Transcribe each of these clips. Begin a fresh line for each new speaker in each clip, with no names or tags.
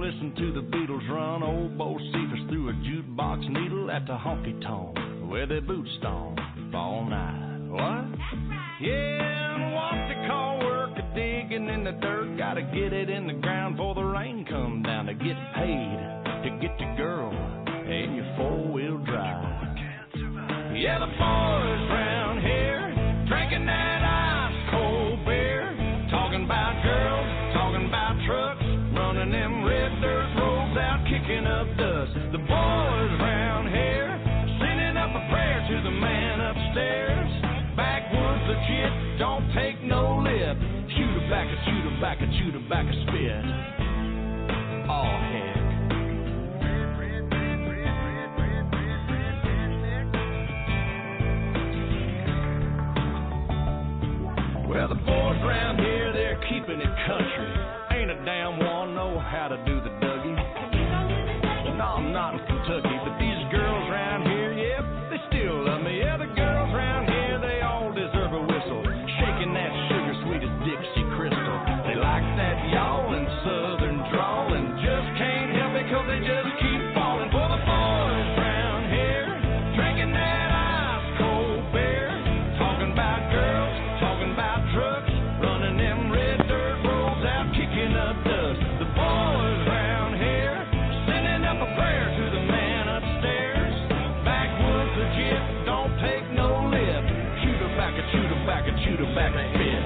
listen to the Beatles run old Bo Cephas through a jukebox needle at the honky tonk where they boot stomp all night. What? Yeah, and what they call work a digging in the dirt. Gotta get it in the ground before the rain come down to get paid to get the girl in your four-wheel drive. Yeah, the boys round here drinking that ice cold beer, talking about girls, talking about trucks, running them red dirt roads out, kicking up dust. The boys round here sending up a prayer to the man upstairs. Backwoods legit, don't take no lip. Shoot a back, a shoot a back, a shoot a back, a spit. Oh heck. Well, the boys around here, they're keeping it country. Ain't a damn one know how to do the Dougie. No, I'm not in Kentucky, but these girls around here, yep, they still love me. Yeah, the girls around here, they all deserve a whistle. Shaking that sugar sweet as Dixie Crystal. They like that y'all and southern drawl and just can't help it 'cause they just keep falling for the boys around here. Drinking that ice cold beer, talking about girls, talking about trucks, running them red dirt roads out, kicking up dust. The boys around here sending up a prayer to the man upstairs. Backwoods legit, don't take no lip. Shoot her back, a shoot her back, a shoot her back, a spit.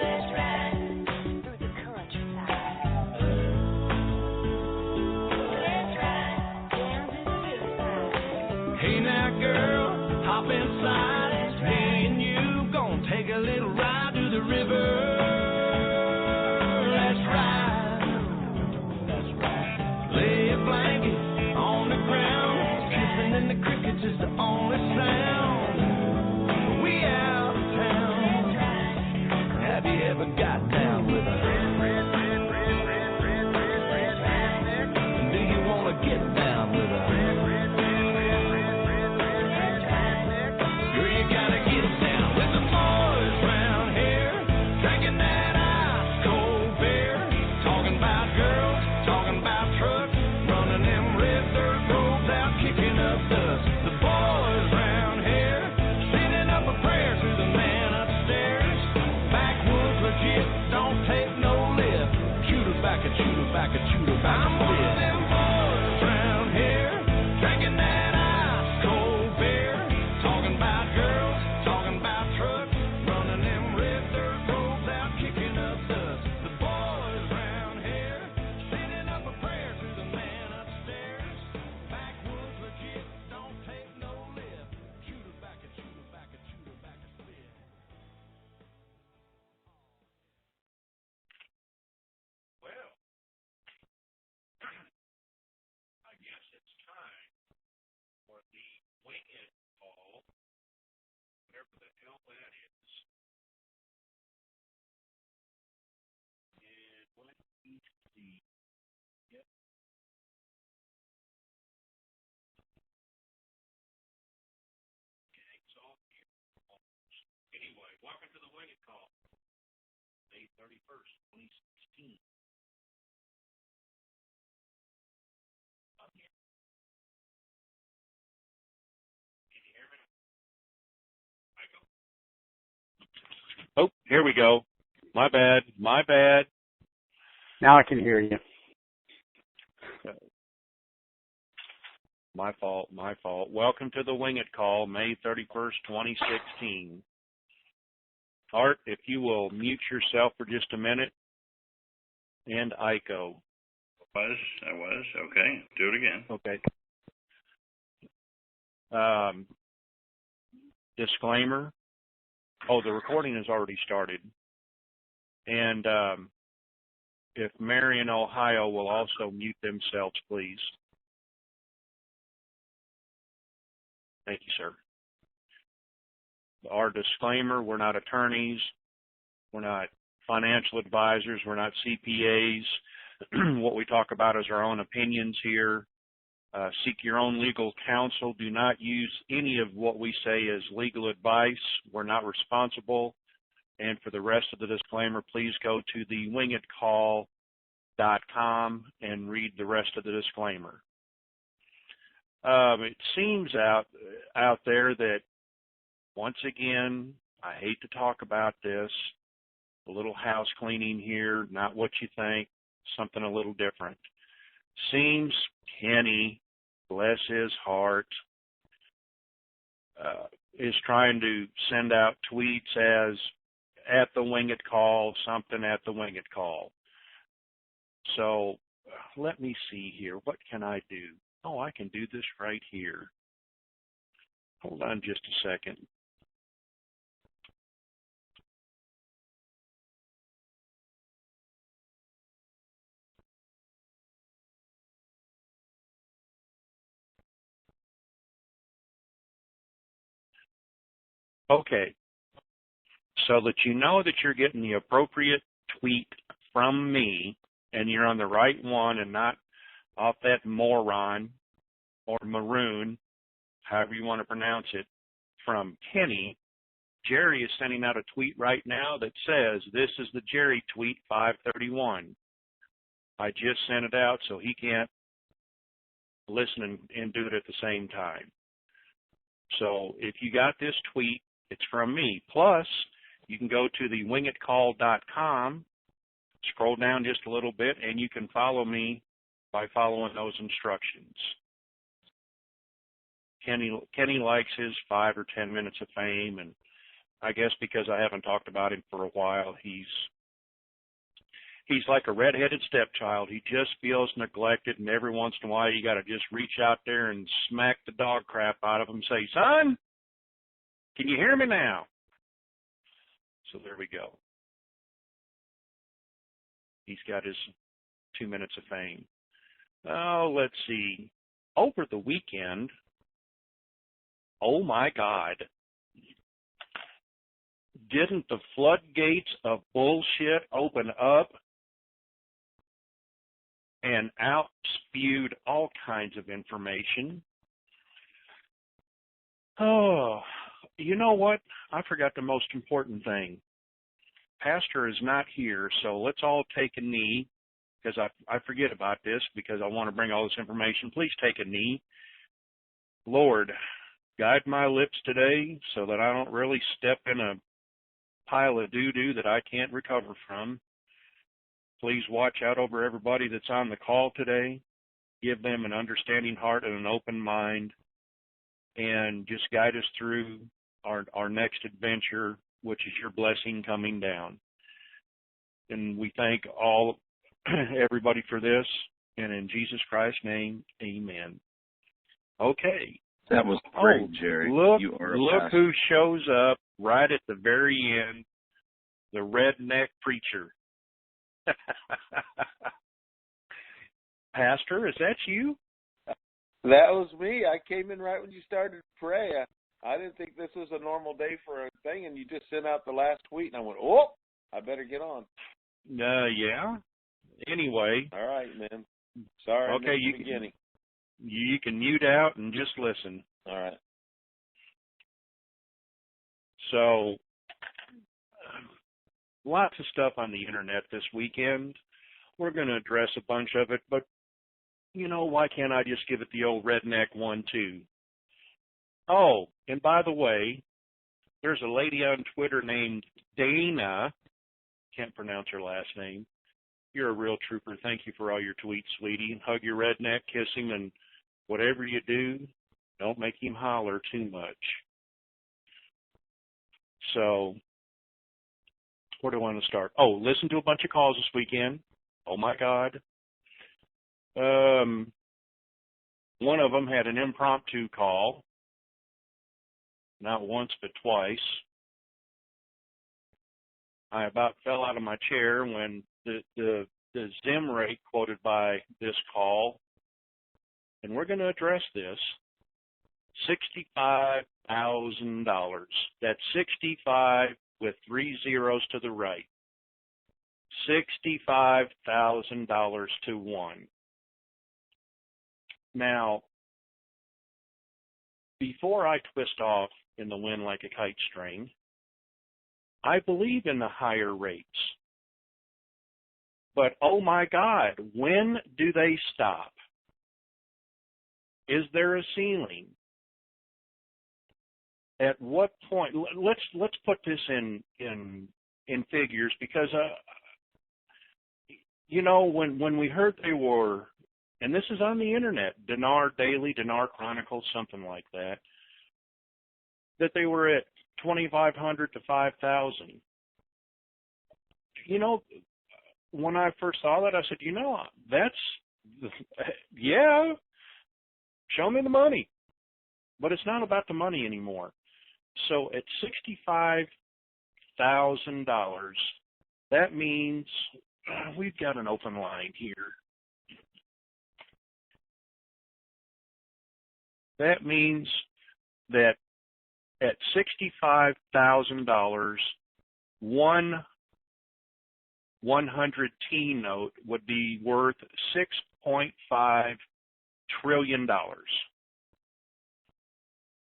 Let's ride through the countryside. Let's ride down to the riverside.
Hey now girl, hop inside. Me and you gonna take a little ride to the river. Let's ride. That's right. Lay a blanket on the ground. Kissing in the crickets is the only sound. We out of town. Have you ever got down with a do you wanna get down with a girl, you gotta get down with the boys round here, drinking that ice cold beer, talking about girls, talking about trucks, running them red dirt roads out, kicking up dust. The boys round here sending up a prayer to the man upstairs. Backwoods legit, don't take no lip. Shoot her back, a shoot her back, a shoot her back. I'm one of them boys round here, drinking that ice cold beer, talking about girls, talking about trucks, running them red dirt roads out, kicking up dust. The boys round here sending up a prayer to the man upstairs. Backwoods legit, don't take no lip. Shoot her back, a shoot her back, a shoot her back, a spit.
Well, I guess it's time for the WINGIT call, whatever the hell that is. And let me see. Yep. Gang's off here. Anyway, welcome to the WINGIT call, May 31st, 2016. I'm here. Can you hear me? Michael?
Oh, here we go. My bad. My bad.
Now I can hear you.
My fault. My fault. Welcome to the WINGIT call, May 31st, 2016. Art, if you will mute yourself for just a minute. And Iko.
I was. Okay. Do it again.
Okay. Disclaimer. Oh, the recording has already started. And if Mary and Ohio will also mute themselves, please. Thank you, sir. Our disclaimer, we're not attorneys. We're not financial advisors. We're not CPAs. What we talk about is our own opinions here. Seek your own legal counsel. Do not use any of what we say as legal advice. We're not responsible And for the rest of the disclaimer, please go to the wingitcall.com and read the rest of the disclaimer. It seems out there that, once again, I hate to talk about this, a little house cleaning here, not what you think, something a little different. Seems Kenny, bless his heart, is trying to send out tweets as at the Wingit Call, something at the Wingit Call. So let me see here. What can I do? Oh, I can do this right here. Hold on just a second. Okay. So that you know that you're getting the appropriate tweet from me and you're on the right one and not off that moron or maroon, however you want to pronounce it, from Kenny. Jerry is sending out a tweet right now that says, this is the Jerry tweet 531. I just sent it out so he can't listen and do it at the same time. So if you got this tweet, it's from me. Plus, you can go to the wingitcall.com, scroll down just a little bit, and you can follow me by following those instructions. Kenny likes his 5 or 10 minutes of fame, and I guess because I haven't talked about him for a while, he's like a redheaded stepchild. He just feels neglected, and every once in a while you got to just reach out there and smack the dog crap out of him and say, son, can you hear me now? So there we go. He's got his 2 minutes of fame. Oh, let's see. Over the weekend, oh my God, didn't the floodgates of bullshit open up and out spewed all kinds of information? Oh, you know what? I forgot the most important thing. Pastor is not here, so let's all take a knee, because I forget about this because I want to bring all this information. Please take a knee. Lord, guide my lips today so that I don't really step in a pile of doo-doo that I can't recover from. Please watch out over everybody that's on the call today. Give them an understanding heart and an open mind, and just guide us through our next adventure, which is your blessing coming down. And we thank everybody for this, and in Jesus Christ's name, amen. Okay.
That was great, Jerry.
Look
pastor.
who shows up right at the very end, the redneck preacher. Pastor, is that you?
That was me. I came in right when you started to pray. I didn't think this was a normal day for a thing, and you just sent out the last tweet, and I went, oh, I better get on.
Yeah. Anyway.
All right, man. Sorry.
Okay, you can mute out and just listen.
All right.
So, lots of stuff on the internet this weekend. We're going to address a bunch of it, but, you know, why can't I just give it the old redneck one, too? Oh, and by the way, there's a lady on Twitter named Dana. Can't pronounce her last name. You're a real trooper. Thank you for all your tweets, sweetie. Hug your redneck, kiss him, and whatever you do, don't make him holler too much. So, where do I want to start? Oh, listen to a bunch of calls this weekend. Oh, my God. One of them had an impromptu call. Not once, but twice. I about fell out of my chair when the Zim rate quoted by this call, and we're going to address this, $65,000. That's 65 with 3 zeros to the right. $65,000 to 1. Now, before I twist off in the wind like a kite string, I believe in the higher rates. But, oh my God, when do they stop? Is there a ceiling? At what point? Let's put this in figures, because when we heard they were, and this is on the internet, Dinar Daily, Dinar Chronicle, something like that they were at 2,500 to 5,000. When I first saw that, I said, that's, yeah, show me the money. But it's not about the money anymore. So at $65,000, that means we've got an open line here. That means that at $65,000, one 100 T note would be worth $6.5 trillion.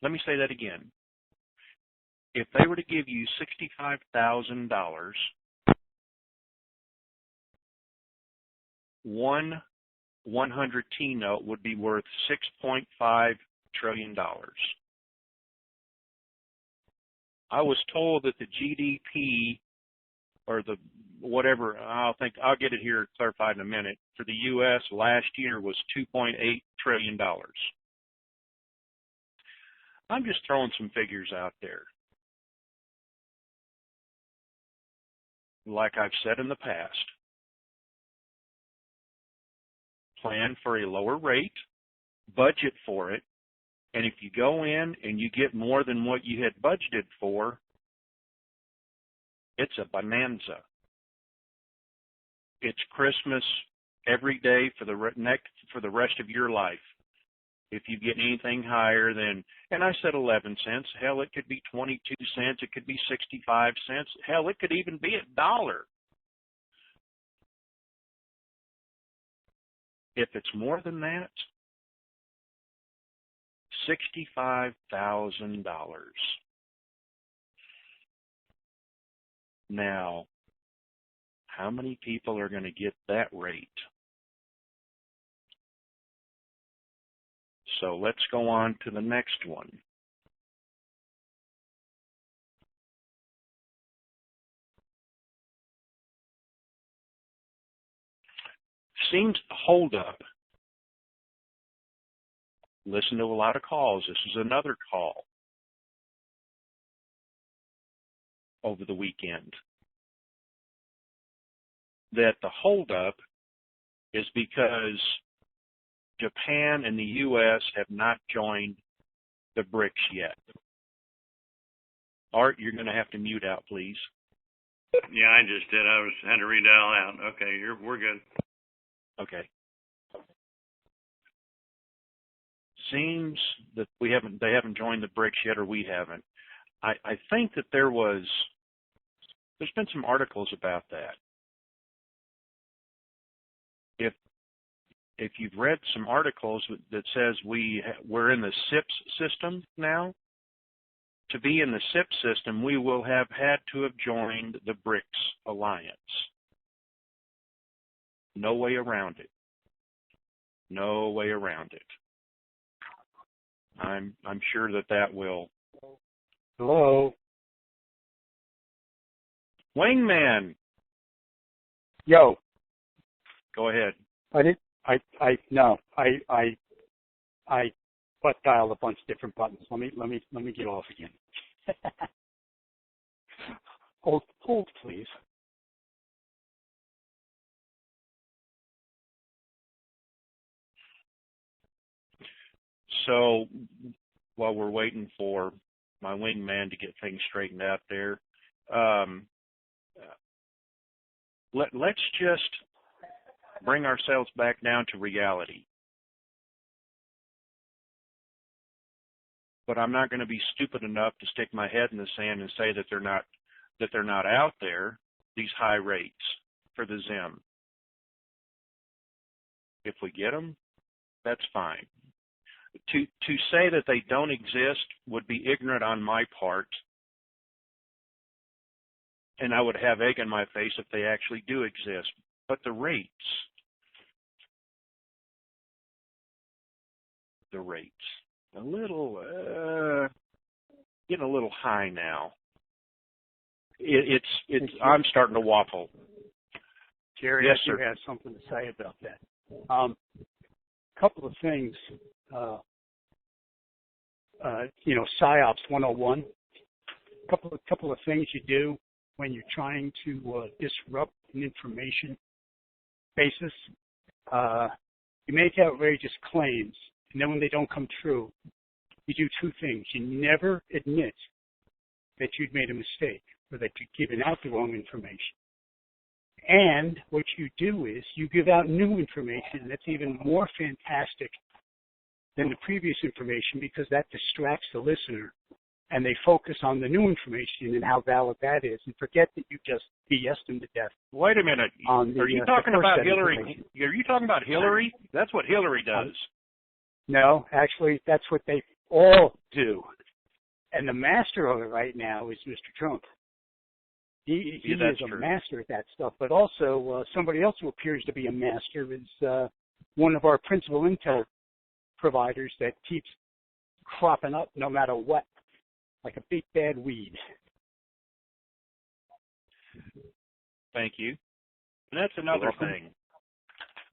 Let me say that again. If they were to give you $65,000, one 100 T note would be worth $6.5 trillion. I was told that the GDP, or the whatever, I'll get it here clarified in a minute, for the U.S. last year was $2.8 trillion. I'm just throwing some figures out there. Like I've said in the past, plan for a lower rate, budget for it, and if you go in and you get more than what you had budgeted for, it's a bonanza. It's Christmas every day for the rest of your life. If you get anything higher than, and I said 11 cents, hell, it could be 22 cents, it could be 65 cents, hell, it could even be $1. If it's more than that, $65,000. Now, how many people are going to get that rate? So let's go on to the next one. Seems to hold up. Listen to a lot of calls. This is another call over the weekend. That the holdup is because Japan and the U.S. have not joined the BRICS yet. Art, you're going to have to mute out, please.
Yeah, I just did. Had to read that all out. Okay, we're good.
Okay. Seems that they haven't joined the BRICS yet, or we haven't. I think that there's been some articles about that. If you've read some articles that says we're in the SIPS system now, to be in the SIPS system, we will have had to have joined the BRICS alliance. No way around it. No way around it. I'm sure that will.
Hello.
Wingman.
Yo.
Go ahead.
I butt dialed a bunch of different buttons. Let me get off again. Hold please.
So while we're waiting for my wingman to get things straightened out there, let's just bring ourselves back down to reality. But I'm not going to be stupid enough to stick my head in the sand and say that they're not out there, these high rates for the Zim. If we get them, that's fine. To say that they don't exist would be ignorant on my part. and I would have egg in my face if they actually do exist. But the rates, a little, getting a little high now. It's I'm starting to waffle.
Jerry,
Yes,
I do
sir.
have something to say about that. Couple of things. PSYOPs 101. Couple of things you do when you're trying to disrupt an information basis. You make outrageous claims, and then when they don't come true, you do two things. You never admit that you'd made a mistake or that you'd given out the wrong information. And what you do is you give out new information that's even more fantastic than the previous information, because that distracts the listener and they focus on the new information and how valid that is and forget that you just BS'd them to death.
Wait a minute. Are you talking about Hillary? Are you talking about Hillary? That's what Hillary does.
No, actually, that's what they all do. And the master of it right now is Mr. Trump. He is a master at that stuff. But also, somebody else who appears to be a master is one of our principal intel providers that keeps cropping up no matter what, like a big bad weed.
Thank you. And that's another thing.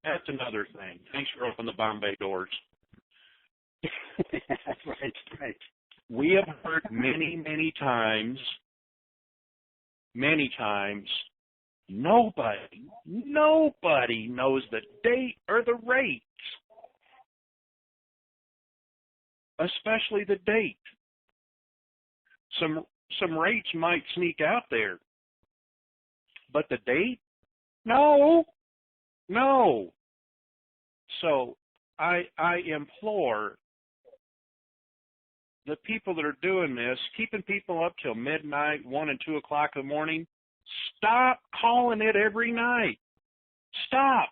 Thanks for opening the Bombay doors.
Right.
We have heard many times, nobody knows the date or the rates, especially the date. Some rates might sneak out there, but the date? No. So I implore the people that are doing this, keeping people up till midnight, 1 and 2 o'clock in the morning, stop calling it every night. Stop.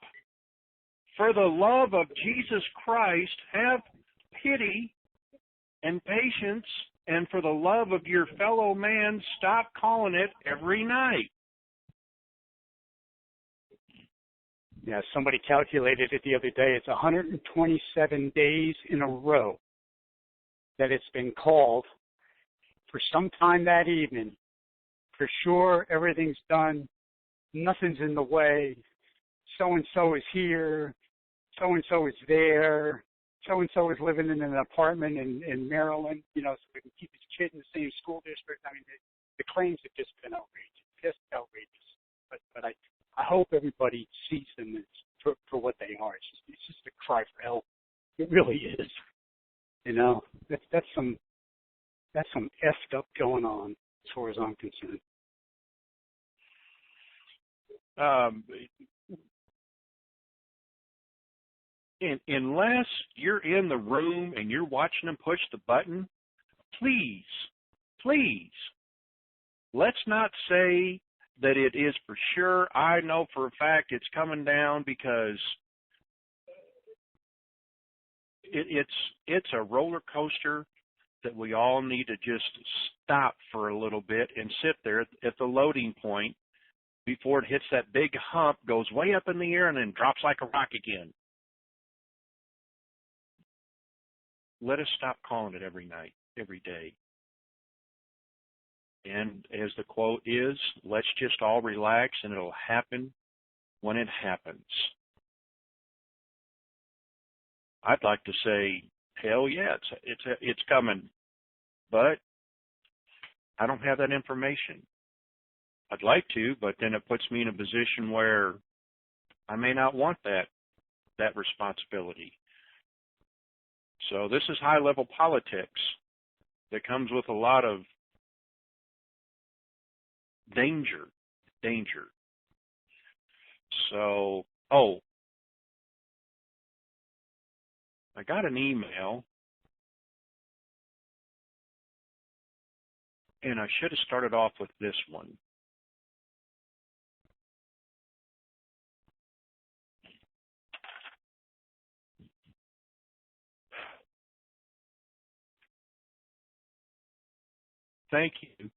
For the love of Jesus Christ, have pity and patience, and for the love of your fellow man, stop calling it every night.
Yeah, somebody calculated it the other day. It's 127 days in a row that it's been called for some time that evening. For sure, everything's done. Nothing's in the way. So-and-so is here. So-and-so is there. So-and-so is living in an apartment in Maryland, so we can keep his kid in the same school district. I mean, the claims have just been outrageous. But I hope everybody sees them as for what they are. It's just a cry for help. It really is. That's some effed up going on as far as I'm concerned.
Unless you're in the room and you're watching them push the button, please, let's not say that it is for sure. I know for a fact it's coming down, because it's a roller coaster that we all need to just stop for a little bit and sit there at the loading point before it hits that big hump, goes way up in the air, and then drops like a rock again. Let us stop calling it every night, every day. And as the quote is, let's just all relax, and it'll happen when it happens. I'd like to say, hell yeah, it's coming, but I don't have that information. I'd like to, but then it puts me in a position where I may not want that responsibility. So this is high-level politics that comes with a lot of danger. So, I got an email, and I should have started off with this one. Thank you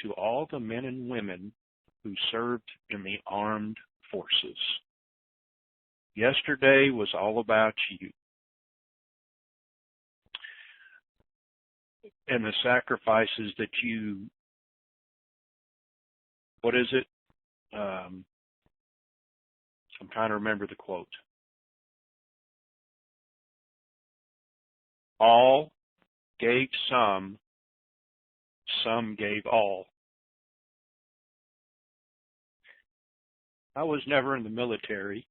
to all the men and women who served in the armed forces. Yesterday was all about you and the sacrifices that you, what is it? I'm trying to remember the quote. All gave some gave all. I was never in the military,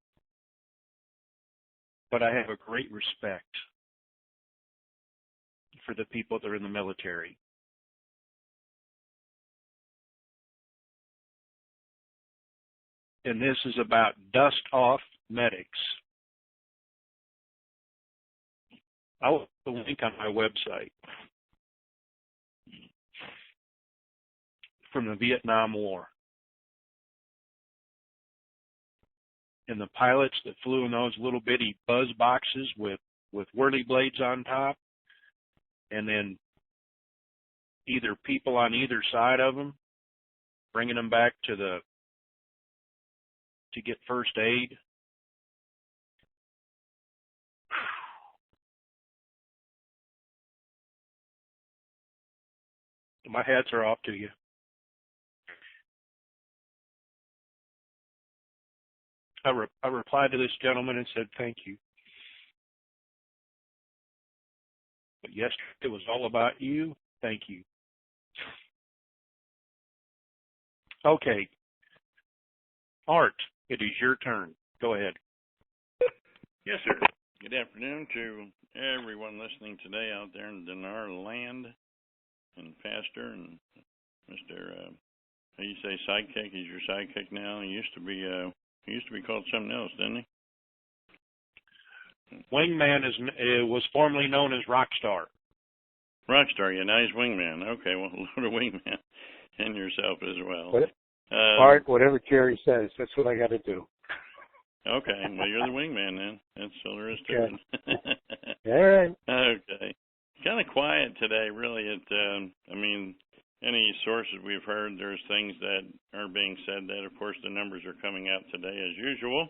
but I have a great respect for the people that are in the military. And this is about dust off medics. I will put a link on my website from the Vietnam War. And the pilots that flew in those little bitty buzz boxes with whirly blades on top, and then either people on either side of them, bringing them back to get first aid. My hats are off to you. I replied to this gentleman and said, thank you. But yesterday it was all about you. Thank you. Okay. Art, it is your turn. Go ahead.
Yes, sir. Good afternoon to everyone listening today out there in Dinar land and Pastor and Mr. How you say sidekick? He's your sidekick now. He used to be called something else, didn't he?
Wingman was formerly known as Rockstar.
Rockstar, yeah. Now he's Wingman. Okay, well, load of Wingman and yourself as well.
Art, whatever Jerry says, that's what I got to do.
Okay, well, you're the Wingman then. That's all there is to it.
All right.
Okay. Kind of quiet today, really. Any sources we've heard, there's things that are being said that, of course, the numbers are coming out today as usual,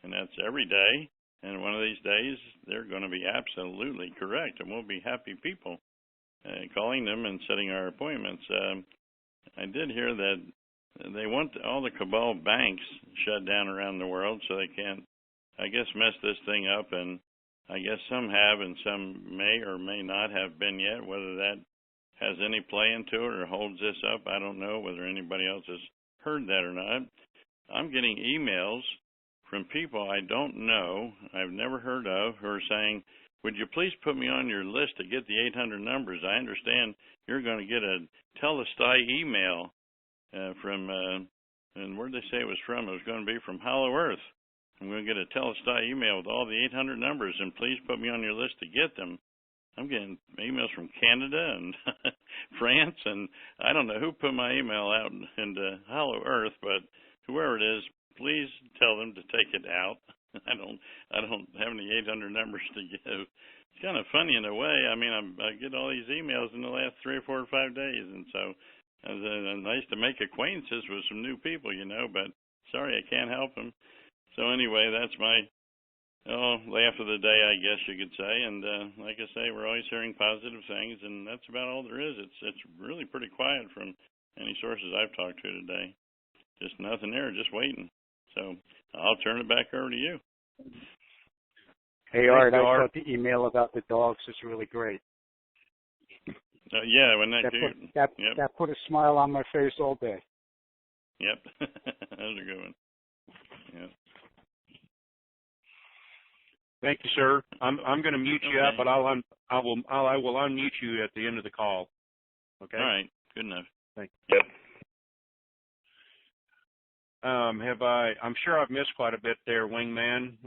and that's every day. And one of these days, they're going to be absolutely correct, and we'll be happy people calling them and setting our appointments. I did hear that they want all the cabal banks shut down around the world so they can't, I guess, mess this thing up, and I guess some have and some may or may not have been yet. Whether that has any play into it or holds this up, I don't know. Whether anybody else has heard that or not. I'm getting emails from people I don't know, I've never heard of, who are saying, would you please put me on your list to get the 800 numbers? I understand you're going to get a Telestai email from, and where did they say it was from? It was going to be from Hollow Earth. I'm going to get a Telestai email with all the 800 numbers, and please put me on your list to get them. I'm getting emails from Canada and France, and I don't know who put my email out into Hollow Earth, but whoever it is, please tell them to take it out. I don't have any 800 numbers to give. It's kind of funny in a way. I mean, I get all these emails in the last 3 or 4 or 5 days, and so it's nice to make acquaintances with some new people, but sorry, I can't help them. So anyway, that's my laugh of the day, I guess you could say. And like I say, we're always hearing positive things, and that's about all there is. It's really pretty quiet from any sources I've talked to today. Just nothing there, just waiting. So I'll turn it back over to you.
Hey, Art, I thought the email about the dogs was really great.
Yeah, wasn't that cute?
That put a smile on my face all day.
Yep, that was a good one. Yep.
Thank you, sir. I'm going to mute you out, but I will unmute you at the end of the call. Okay.
All right. Good enough.
Thank you.
Yep.
I'm sure I've missed quite a bit there, Wingman.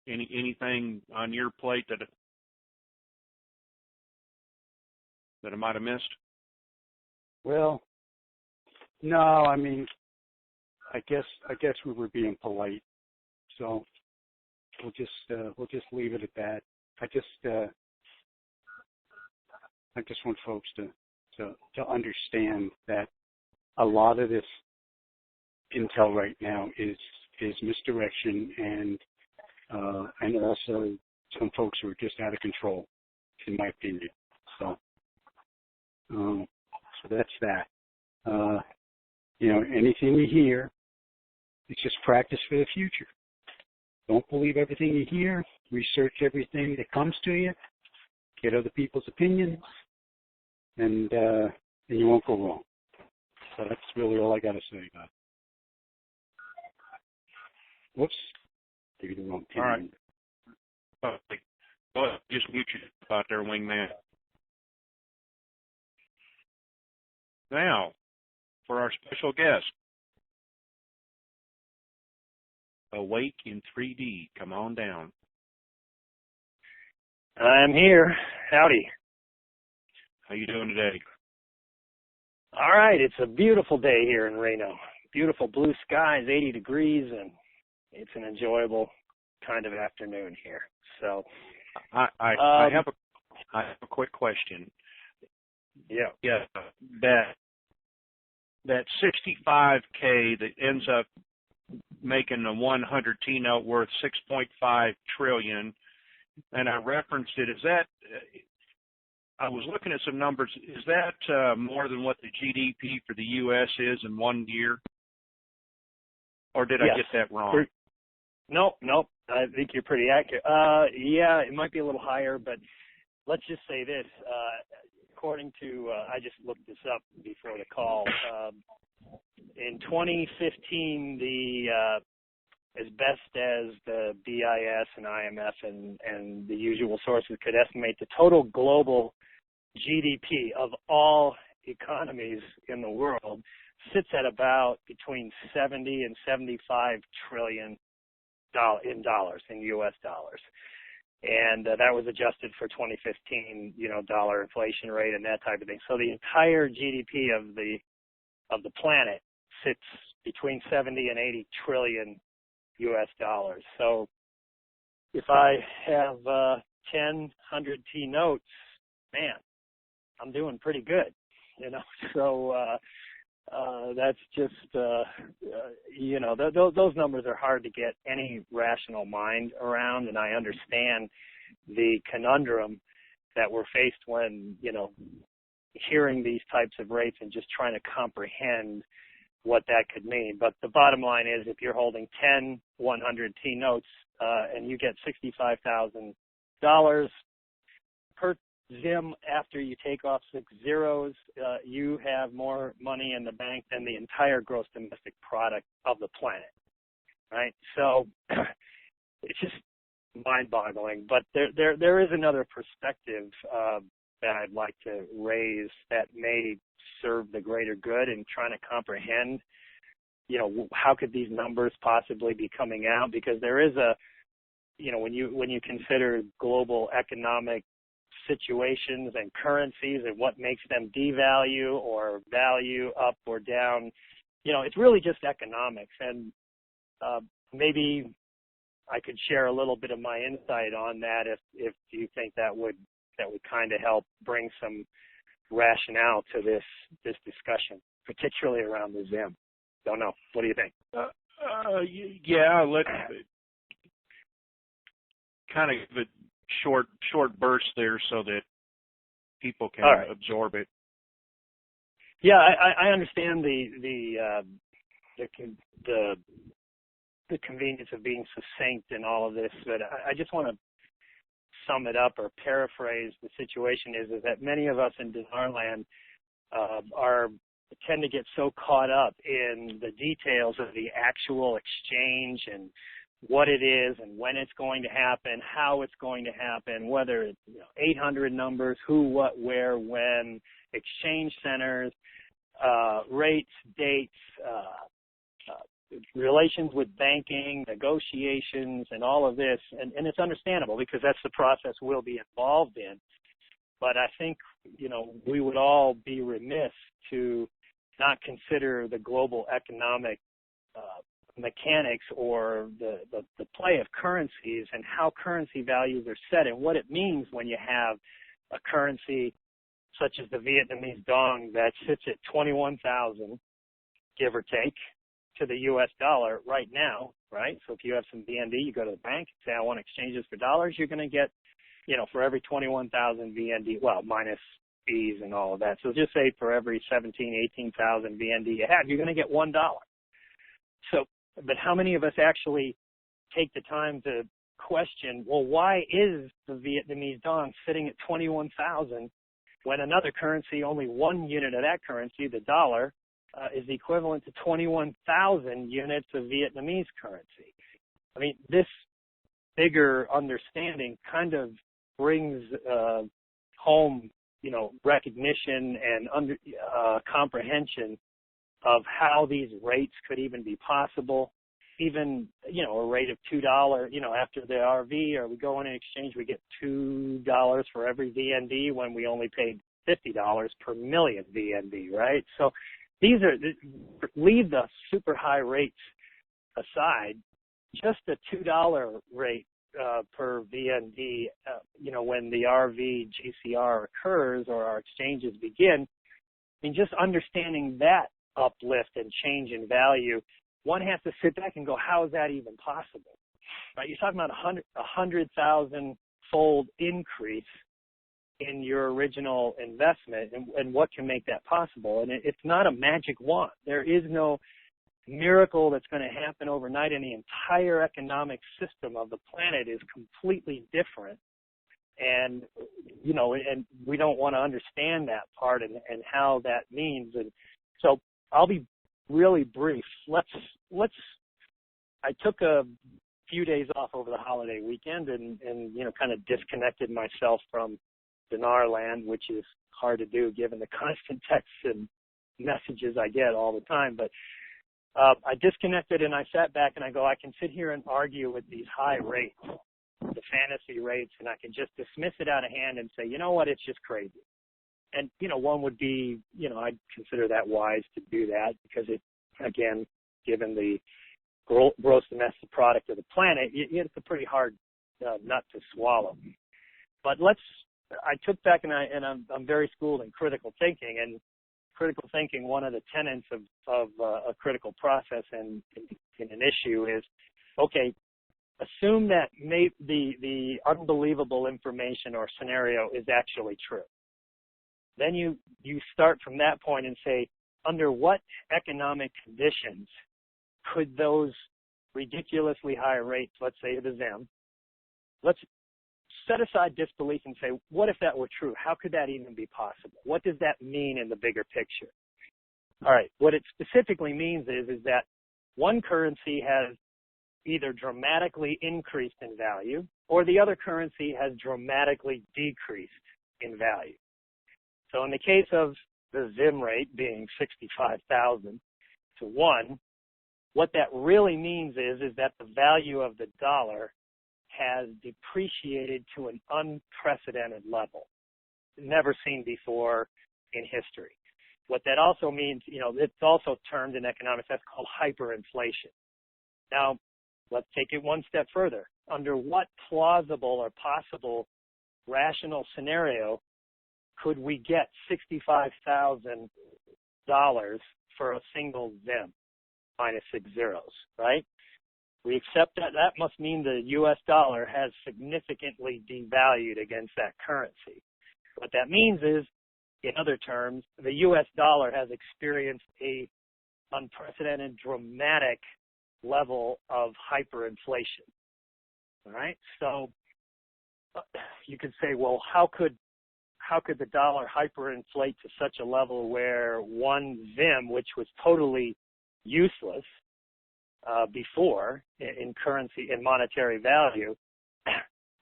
Anything on your plate that I might have missed?
Well, no. I mean, I guess we were being polite, so we'll just leave it at that. I just want folks to to understand that a lot of this intel right now is misdirection and also some folks who are just out of control, in my opinion. So that's that. Anything you hear, it's just practice for the future. Don't believe everything you hear. Research everything that comes to you. Get other people's opinions, and you won't go wrong. So that's really all I got to say about it. Whoops. Maybe the wrong
All right. Go ahead. Just mute you out there, wingman. Now, for our special guest, Awake in 3D. Come on down.
I'm here. Howdy.
How you doing today?
All right. It's a beautiful day here in Reno. Beautiful blue skies, 80 degrees, and it's an enjoyable kind of afternoon here. So,
I have a quick question.
Yeah.
That 65K that ends up making a 100 T-note worth 6.5 trillion, and I referenced it. Is that? I was looking at some numbers. Is that more than what the GDP for the U.S. is in 1 year, or did I get that wrong?
Nope. I think you're pretty accurate. Yeah, it might be a little higher, but let's just say this. According to, I just looked this up before the call. In 2015, as best as the BIS and IMF and the usual sources could estimate, the total global GDP of all economies in the world sits at about between 70 and 75 trillion in U.S. dollars. And that was adjusted for 2015, dollar inflation rate and that type of thing. So the entire GDP of the planet sits between 70 and 80 trillion U.S. dollars. So if I have 10, 100 T notes, man, I'm doing pretty good, So that's just, those numbers are hard to get any rational mind around, and I understand the conundrum that we're faced when, hearing these types of rates and just trying to comprehend what that could mean. But the bottom line is, if you're holding 10 100 T notes and you get $65,000 per Zim after you take off 6 zeros, you have more money in the bank than the entire gross domestic product of the planet, right? So it's just mind-boggling. But there is another perspective that I'd like to raise that may serve the greater good in trying to comprehend, how could these numbers possibly be coming out? Because there is a, when you consider global economic situations and currencies and what makes them devalue or value up or down, it's really just economics. And maybe I could share a little bit of my insight on that if you think that would kind of help bring some rationale to this discussion, particularly around the Zim. Don't know. What do you think?
Yeah, let's kind of give it short burst there so that people can absorb it.
Yeah, I understand the convenience of being succinct in all of this, but I just want to sum it up or paraphrase the situation is that many of us in Disneyland tend to get so caught up in the details of the actual exchange and what it is and when it's going to happen, how it's going to happen, whether it's 800 numbers, who, what, where, when, exchange centers, rates, dates, relations with banking, negotiations, and all of this. And it's understandable because that's the process we'll be involved in. But I think, we would all be remiss to not consider the global economic mechanics or the play of currencies and how currency values are set and what it means when you have a currency such as the Vietnamese dong that sits at 21,000, give or take, to the U.S. dollar right now, right? So if you have some VND, you go to the bank, say, I want to exchange this for dollars, you're going to get, for every 21,000 VND, well, minus fees and all of that. So just say for every 18,000 VND you have, you're going to get $1. So, but how many of us actually take the time to question, well, why is the Vietnamese dong sitting at 21,000 when another currency, only one unit of that currency, the dollar, is equivalent to 21,000 units of Vietnamese currency? I mean, this bigger understanding kind of brings home, recognition and comprehension of how these rates could even be possible. Even, a rate of $2, after the RV, or we go in and exchange, we get $2 for every VND when we only paid $50 per million VND, right? So leave the super high rates aside, just a $2 rate per VND, when the RV GCR occurs or our exchanges begin. I mean, just understanding that uplift and change in value, one has to sit back and go, how is that even possible? Right? You're talking about 100,000-fold increase in your original investment, and what can make that possible? And it's not a magic wand. There is no miracle that's going to happen overnight, and the entire economic system of the planet is completely different. And, and we don't want to understand that part and how that means. And so I'll be really brief. I took a few days off over the holiday weekend and kind of disconnected myself from dinar land, which is hard to do given the constant texts and messages I get all the time. But I disconnected and I sat back and I go, I can sit here and argue with these high rates, the fantasy rates, and I can just dismiss it out of hand and say, you know what, it's just crazy. And, one would be, I'd consider that wise to do that because it, again, given the gross domestic product of the planet, it's a pretty hard nut to swallow. But I took back and I'm very schooled in critical thinking, and critical thinking, one of the tenets of a critical process in an issue is, okay, assume that the unbelievable information or scenario is actually true. Then you start from that point and say, under what economic conditions could those ridiculously high rates, let's say the ZIM, let's set aside disbelief and say, what if that were true? How could that even be possible? What does that mean in the bigger picture? All right, what it specifically means is that one currency has either dramatically increased in value or the other currency has dramatically decreased in value. So in the case of the ZIM rate being 65,000 to 1, what that really means is that the value of the dollar has depreciated to an unprecedented level, never seen before in history. What that also means, it's also termed in economics, that's called hyperinflation. Now, let's take it one step further. Under what plausible or possible rational scenario could we get $65,000 for a single ZIM minus 6 zeros, right? We accept that. That must mean the U.S. dollar has significantly devalued against that currency. What that means is, in other terms, the U.S. dollar has experienced a unprecedented, dramatic level of hyperinflation. All right? So you could say, well, how could the dollar hyperinflate to such a level where one ZIM, which was totally useless before in currency and monetary value,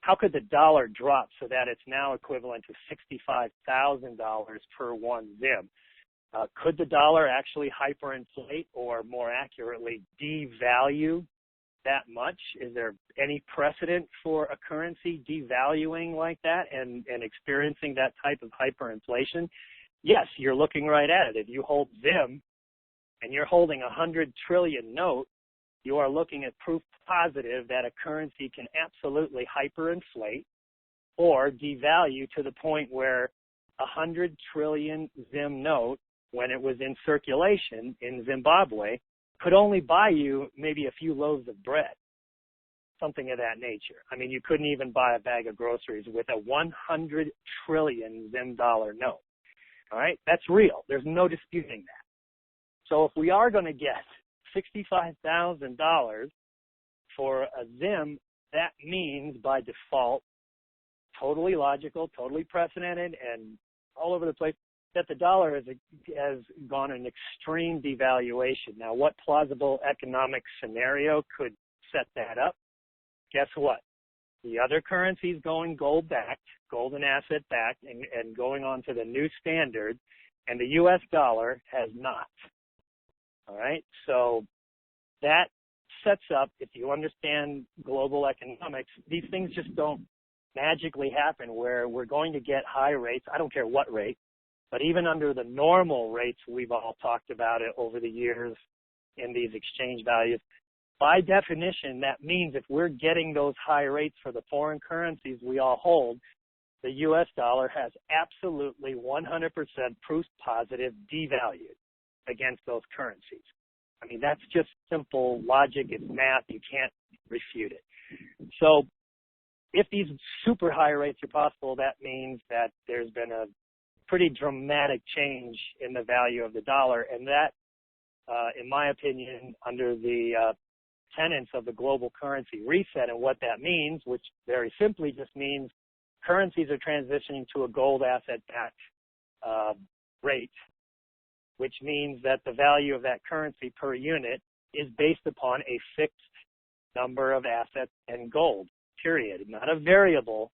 how could the dollar drop so that it's now equivalent to $65,000 per one ZIM? Could the dollar actually hyperinflate, or more accurately, devalue that much? Is there any precedent for a currency devaluing like that and experiencing that type of hyperinflation? Yes, you're looking right at it. If you hold ZIM and you're holding 100 trillion note, you are looking at proof positive that a currency can absolutely hyperinflate or devalue to the point where 100 trillion Zim note, when it was in circulation in Zimbabwe, could only buy you maybe a few loaves of bread, something of that nature. I mean, you couldn't even buy a bag of groceries with a 100 trillion Zim dollar note. All right? That's real. There's no disputing that. So if we are going to get $65,000 for a Zim, that means by default, totally logical, totally precedented, and all over the place, that the dollar has gone an extreme devaluation. Now, what plausible economic scenario could set that up? Guess what? The other currencies going gold-backed, golden asset-backed, and going on to the new standard, and the U.S. dollar has not. All right? So that sets up, if you understand global economics, these things just don't magically happen where we're going to get high rates. I don't care what rate, but even under the normal rates we've all talked about it over the years in these exchange values, by definition, that means if we're getting those high rates for the foreign currencies we all hold, the U.S. dollar has absolutely 100% proof positive devalued against those currencies. I mean, that's just simple logic. It's math. You can't refute it. So if these super high rates are possible, that means that there's been a pretty dramatic change in the value of the dollar. And that, in my opinion, under the tenets of the global currency reset, and what that means, which very simply just means currencies are transitioning to a gold asset-backed rate, which means that the value of that currency per unit is based upon a fixed number of assets and gold, period. Not a variable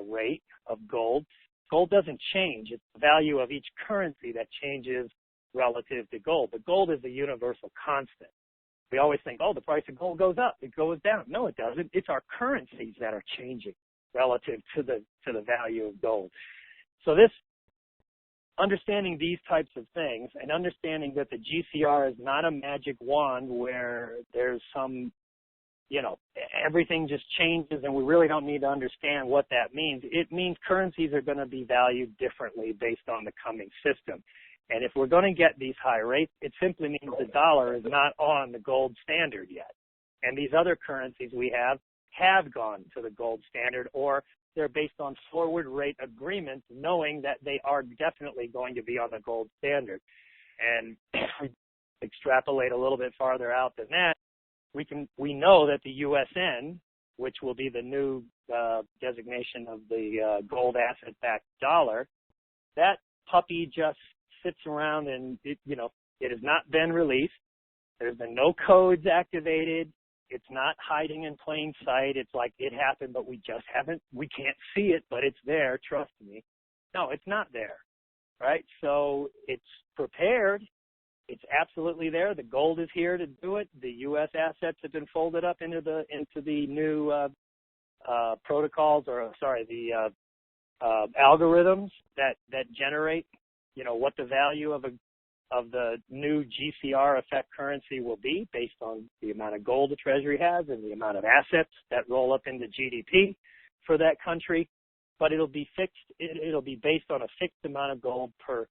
rate of gold. Gold doesn't change. It's the value of each currency that changes relative to gold. But gold is a universal constant. We always think, oh, the price of gold goes up, it goes down. No, it doesn't. It's our currencies that are changing relative to the value of gold. So this, understanding these types of things and understanding that the GCR is not a magic wand where there's some, everything just changes and we really don't need to understand what that means. It means currencies are going to be valued differently based on the coming system. And if we're going to get these high rates, it simply means the dollar is not on the gold standard yet. And these other currencies we have gone to the gold standard, or they're based on forward rate agreements, knowing that they are definitely going to be on the gold standard. And extrapolate a little bit farther out than that, we know that the USN, which will be the new designation of the gold asset-backed dollar, that puppy just sits around and it has not been released. There's been no codes activated. It's not hiding in plain sight. It's like it happened, but we can't see it, but it's there. Trust me. No, it's not there. Right? So it's prepared. It's absolutely there. The gold is here to do it. The U.S. assets have been folded up into the new protocols, the algorithms that generate, what the value of the new GCR effect currency will be based on the amount of gold the Treasury has and the amount of assets that roll up into GDP for that country. But it'll be fixed. It'll be based on a fixed amount of gold per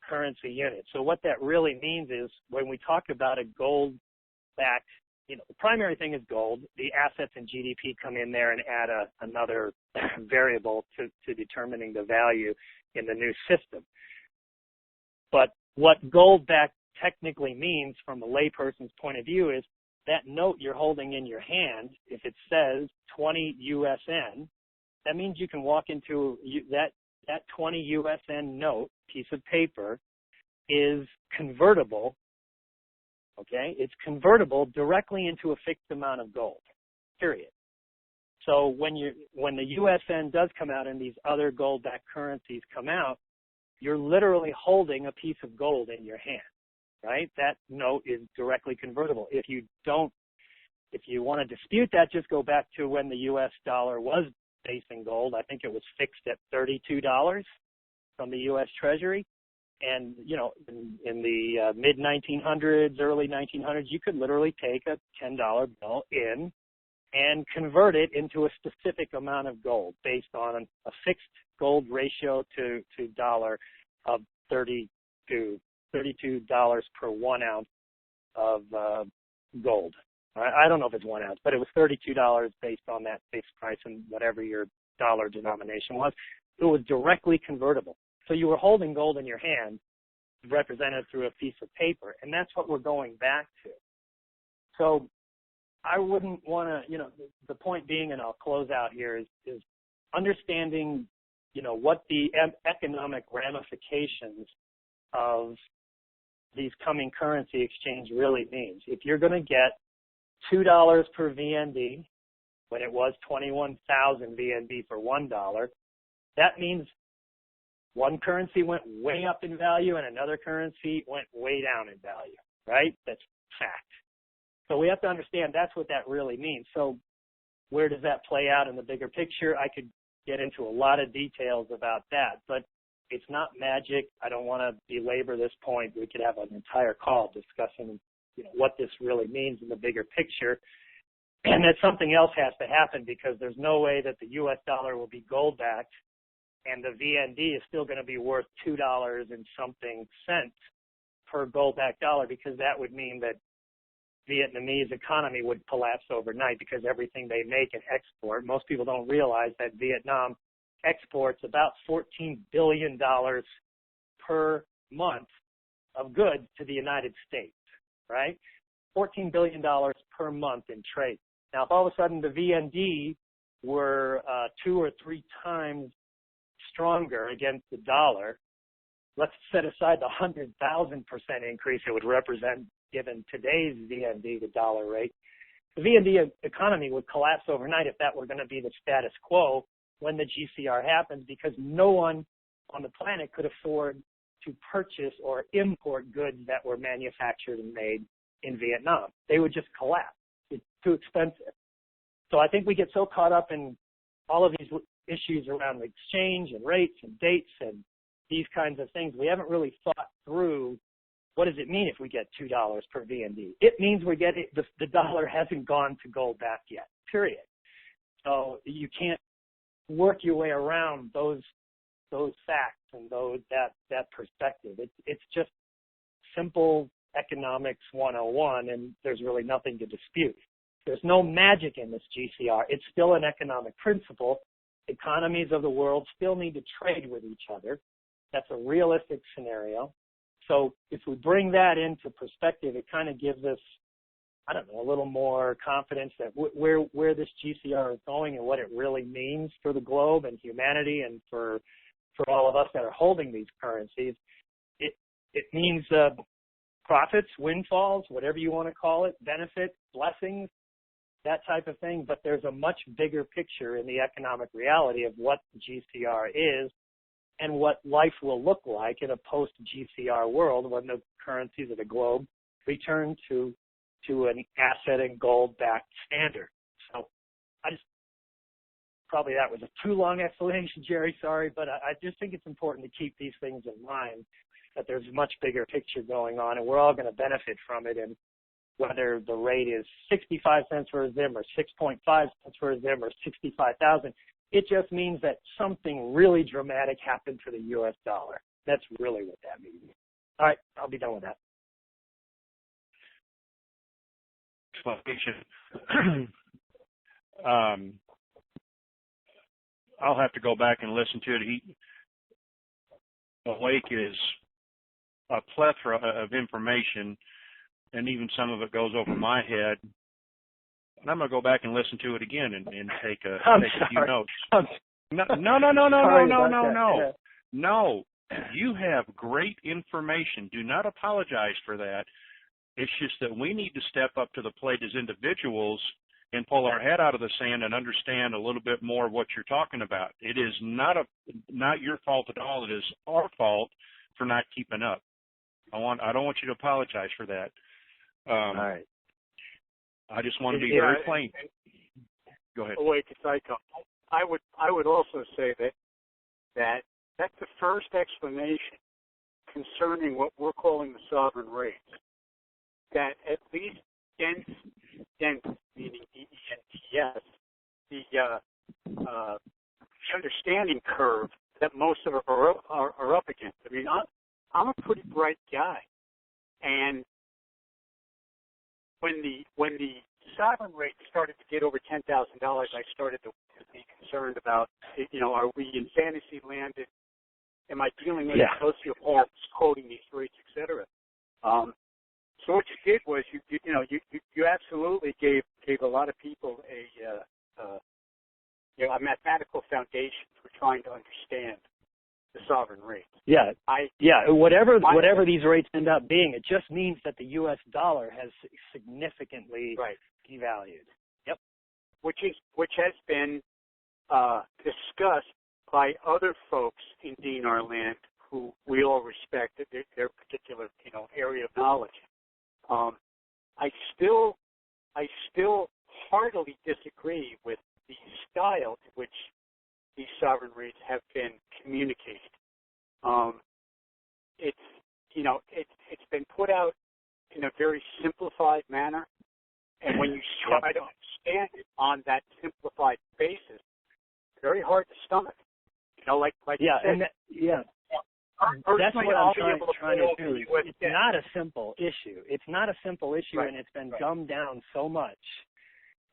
currency unit. So what that really means is when we talk about a gold-backed, the primary thing is gold. The assets and GDP come in there and add another variable to determining the value in the new system. But what gold-backed technically means from a layperson's point of view is that note you're holding in your hand, if it says 20 USN, that means you can walk into that 20 USN note, piece of paper, is convertible, okay? It's convertible directly into a fixed amount of gold, period. So when the USN does come out and these other gold-backed currencies come out, you're literally holding a piece of gold in your hand, right? That note is directly convertible. If you want to dispute that, just go back to when the U.S. dollar was based in gold. I think it was fixed at $32 from the U.S. Treasury. And, in the mid-1900s, early 1900s, you could literally take a $10 bill in and convert it into a specific amount of gold based on a fixed gold ratio to dollar of $32 per 1 ounce of gold. I don't know if it's 1 ounce, but it was $32 based on that fixed price and whatever your dollar denomination was. It was directly convertible. So you were holding gold in your hand, represented through a piece of paper, and that's what we're going back to. So I wouldn't want to, the point being, and I'll close out here, is understanding, what the economic ramifications of these coming currency exchange really means. If you're going to get $2 per VND when it was 21,000 VND for $1, that means one currency went way up in value and another currency went way down in value, right? That's fact. So we have to understand that's what that really means. So where does that play out in the bigger picture? I could get into a lot of details about that, but it's not magic. I don't want to belabor this point. We could have an entire call discussing, what this really means in the bigger picture. And that something else has to happen, because there's no way that the U.S. dollar will be gold backed and the VND is still going to be worth $2 and something cents per gold backed dollar, because that would mean that Vietnamese economy would collapse overnight, because everything they make and export, most people don't realize that Vietnam exports about $14 billion per month of goods to the United States, right? $14 billion per month in trade. Now, if all of a sudden the VND were 2 or 3 times stronger against the dollar, let's set aside the 100,000% increase it would represent given today's VND, the dollar rate. The VND economy would collapse overnight if that were going to be the status quo when the GCR happens, because no one on the planet could afford to purchase or import goods that were manufactured and made in Vietnam. They would just collapse. It's too expensive. So I think we get so caught up in all of these issues around the exchange and rates and dates and these kinds of things. We haven't really thought through, what does it mean if we get $2 per VND? It means we're getting, the dollar hasn't gone to gold back yet, period. So you can't work your way around those facts and that perspective. It's just simple economics 101, and there's really nothing to dispute. There's no magic in this GCR. It's still an economic principle. Economies of the world still need to trade with each other. That's a realistic scenario. So if we bring that into perspective, it kind of gives us, a little more confidence that where this GCR is going and what it really means for the globe and humanity and for all of us that are holding these currencies. It means profits, windfalls, whatever you want to call it, benefits, blessings, that type of thing. But there's a much bigger picture in the economic reality of what the GCR is and what life will look like in a post-GCR world when the currencies of the globe return to an asset and gold-backed standard. So probably that was a too long explanation, Jerry, sorry, but I just think it's important to keep these things in mind, that there's a much bigger picture going on, and we're all going to benefit from it. And whether the rate is 65 cents for a ZIM or 6.5 cents for a ZIM or 65,000, it just means that something really dramatic happened to the U.S. dollar. That's really what that means. All right, I'll be done with that.
I'll have to go back and listen to it. Awake is a plethora of information, and even some of it goes over my head. And I'm going to go back and listen to it again and take a few notes. No. You have great information. Do not apologize for that. It's just that we need to step up to the plate as individuals and pull our head out of the sand and understand a little bit more of what you're talking about. It is not your fault at all. It is our fault for not keeping up. I don't want you to apologize for that.
All right.
I just want to be very plain. Go ahead.
Wait, I would also say that that's the first explanation concerning what we're calling the sovereign rates. That at least dense, meaning DENT, yes, the understanding curve that most of us are up against. I mean, I'm a pretty bright guy, and when the sovereign rate started to get over $10,000, I started to be concerned about, are we in fantasy land? Am I dealing with sociopaths quoting these rates, et cetera? So what you did was you absolutely gave a lot of people a mathematical foundation for trying to understand the sovereign rate.
Yeah, whatever these rates end up being, it just means that the U.S. dollar has significantly devalued. Yep.
Which has been discussed by other folks in DNR land who we all respect their particular area of knowledge. I still heartily disagree with the style in which these sovereign rates have been communicated. It's been put out in a very simplified manner, and when you try to understand it on that simplified basis, it's very hard to stomach. Like you said.
That's what I'm trying to do. It's not a simple issue. It's not a simple issue, and it's been dumbed down so much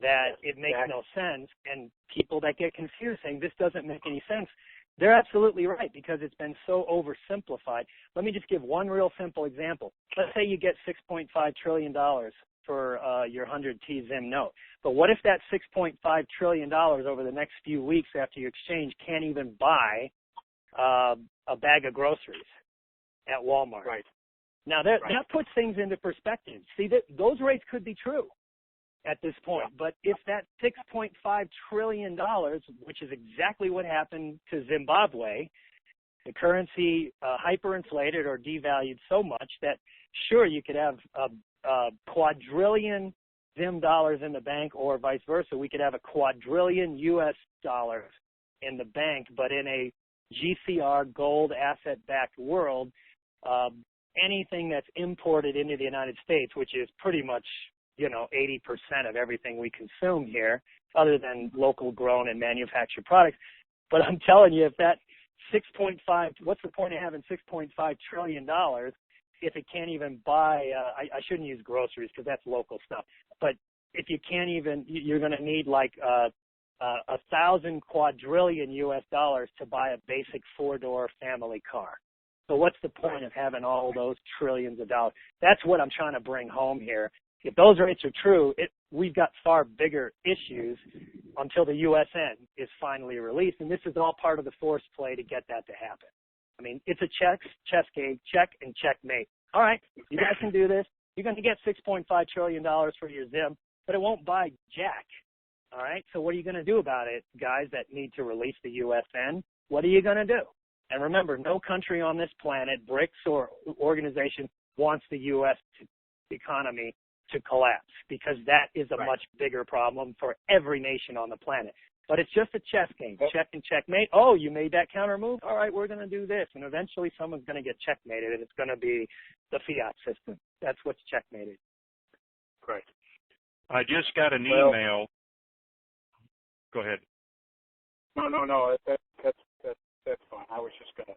that it makes no sense. And people that get confused saying this doesn't make any sense, they're absolutely right because it's been so oversimplified. Let me just give one real simple example. Let's say you get $6.5 trillion for your 100T Zim note. But what if that $6.5 trillion over the next few weeks after you exchange can't even buy a bag of groceries at Walmart?
Right.
Now that puts things into perspective. See, that those rates could be true at this point, but if that $6.5 trillion, which is exactly what happened to Zimbabwe, the currency hyperinflated or devalued so much that sure you could have a quadrillion Zim dollars in the bank, or vice versa. We could have a quadrillion U.S. dollars in the bank, but in a GCR gold asset-backed world, anything that's imported into the United States, which is pretty much 80% of everything we consume here, other than local grown and manufactured products. But I'm telling you, if that 6.5, what's the point of having $6.5 trillion if it can't even buy, I shouldn't use groceries because that's local stuff, but if you can't even, you're going to need like 1,000 quadrillion U.S. dollars to buy a basic 4-door family car. So what's the point of having all those trillions of dollars? That's what I'm trying to bring home here. If those rates are true, we've got far bigger issues until the USN is finally released, and this is all part of the force play to get that to happen. I mean, it's a chess game, check and checkmate. All right, you guys can do this. You're going to get $6.5 trillion for your Zim, but it won't buy jack. All right, so what are you going to do about it, guys that need to release the USN? What are you going to do? And remember, no country on this planet, BRICS or organization, wants the U.S. economy to collapse because that is a much bigger problem for every nation on the planet. But it's just a chess game, check and checkmate. Oh, you made that counter move? All right, we're going to do this. And eventually someone's going to get checkmated, and it's going to be the fiat system. That's what's checkmated.
Right.
I just got an email. Go ahead.
No. That's fine. I was just going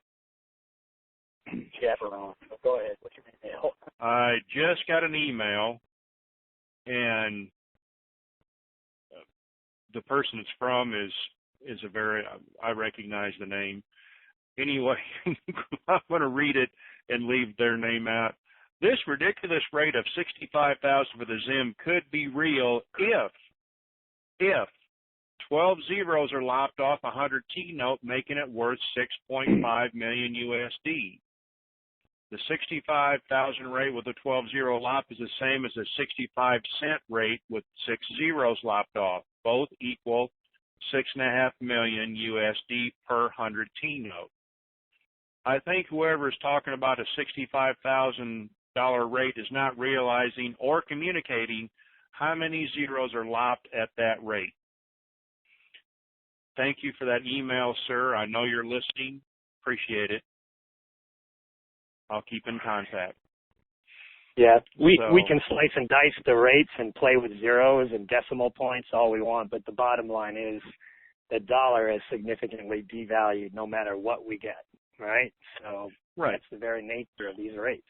to jabber on. So go ahead. What's your email?
I just got an email, and the person it's from is a very, I recognize the name. Anyway, I'm going to read it and leave their name out. This ridiculous rate of $65,000 for the Zim could be real if 12 zeros are lopped off a 100T note, making it worth $6.5 million USD. The 65,000 rate with a 12-0 lop is the same as a 65-cent rate with 6 zeros lopped off. Both equal $6.5 million USD per 100T note. I think whoever is talking about a $65,000 rate is not realizing or communicating how many zeros are lopped at that rate. Thank you for that email, sir. I know you're listening. Appreciate it. I'll keep in contact.
Yeah, we
So-
we can slice and dice the rates and play with zeros and decimal points all we want, but the bottom line is the dollar is significantly devalued no matter what we get, right? So
Right.
that's the very nature of these rates.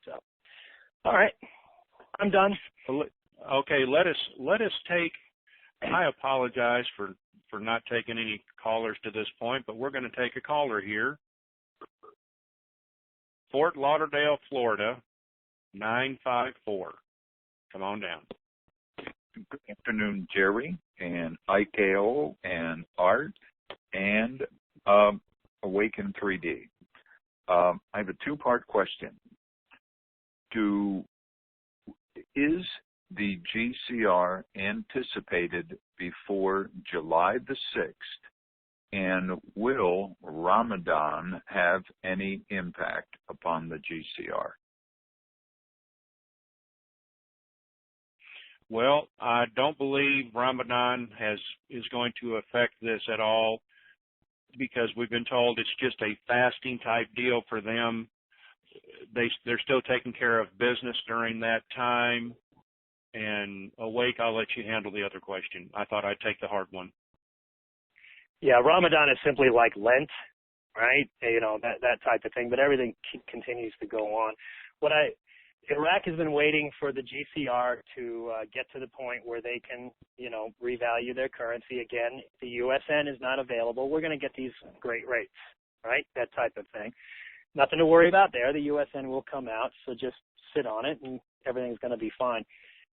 So, all right, I'm done.
Okay, let us take. I apologize for not taking any callers to this point, but we're going to take a caller here. Fort Lauderdale, Florida, 954. Come on down.
Good afternoon, Jerry and IKO and Art and Awaken 3D. I have a two-part question. Is the GCR anticipated before July the 6th, and will Ramadan have any impact upon the GCR?
Well, I don't believe Ramadan is going to affect this at all, because we've been told it's just a fasting type deal for them. They're still taking care of business during that time. And Awake, I'll let you handle the other question. I thought I'd take the hard one.
Yeah, Ramadan is simply like Lent, right? You know, that type of thing, but everything continues to go on. Iraq has been waiting for the GCR to get to the point where they can, you know, revalue their currency again. If the USN is not available, we're going to get these great rates, right? That type of thing. Nothing to worry about there. The USN will come out, so just sit on it and everything's going to be fine.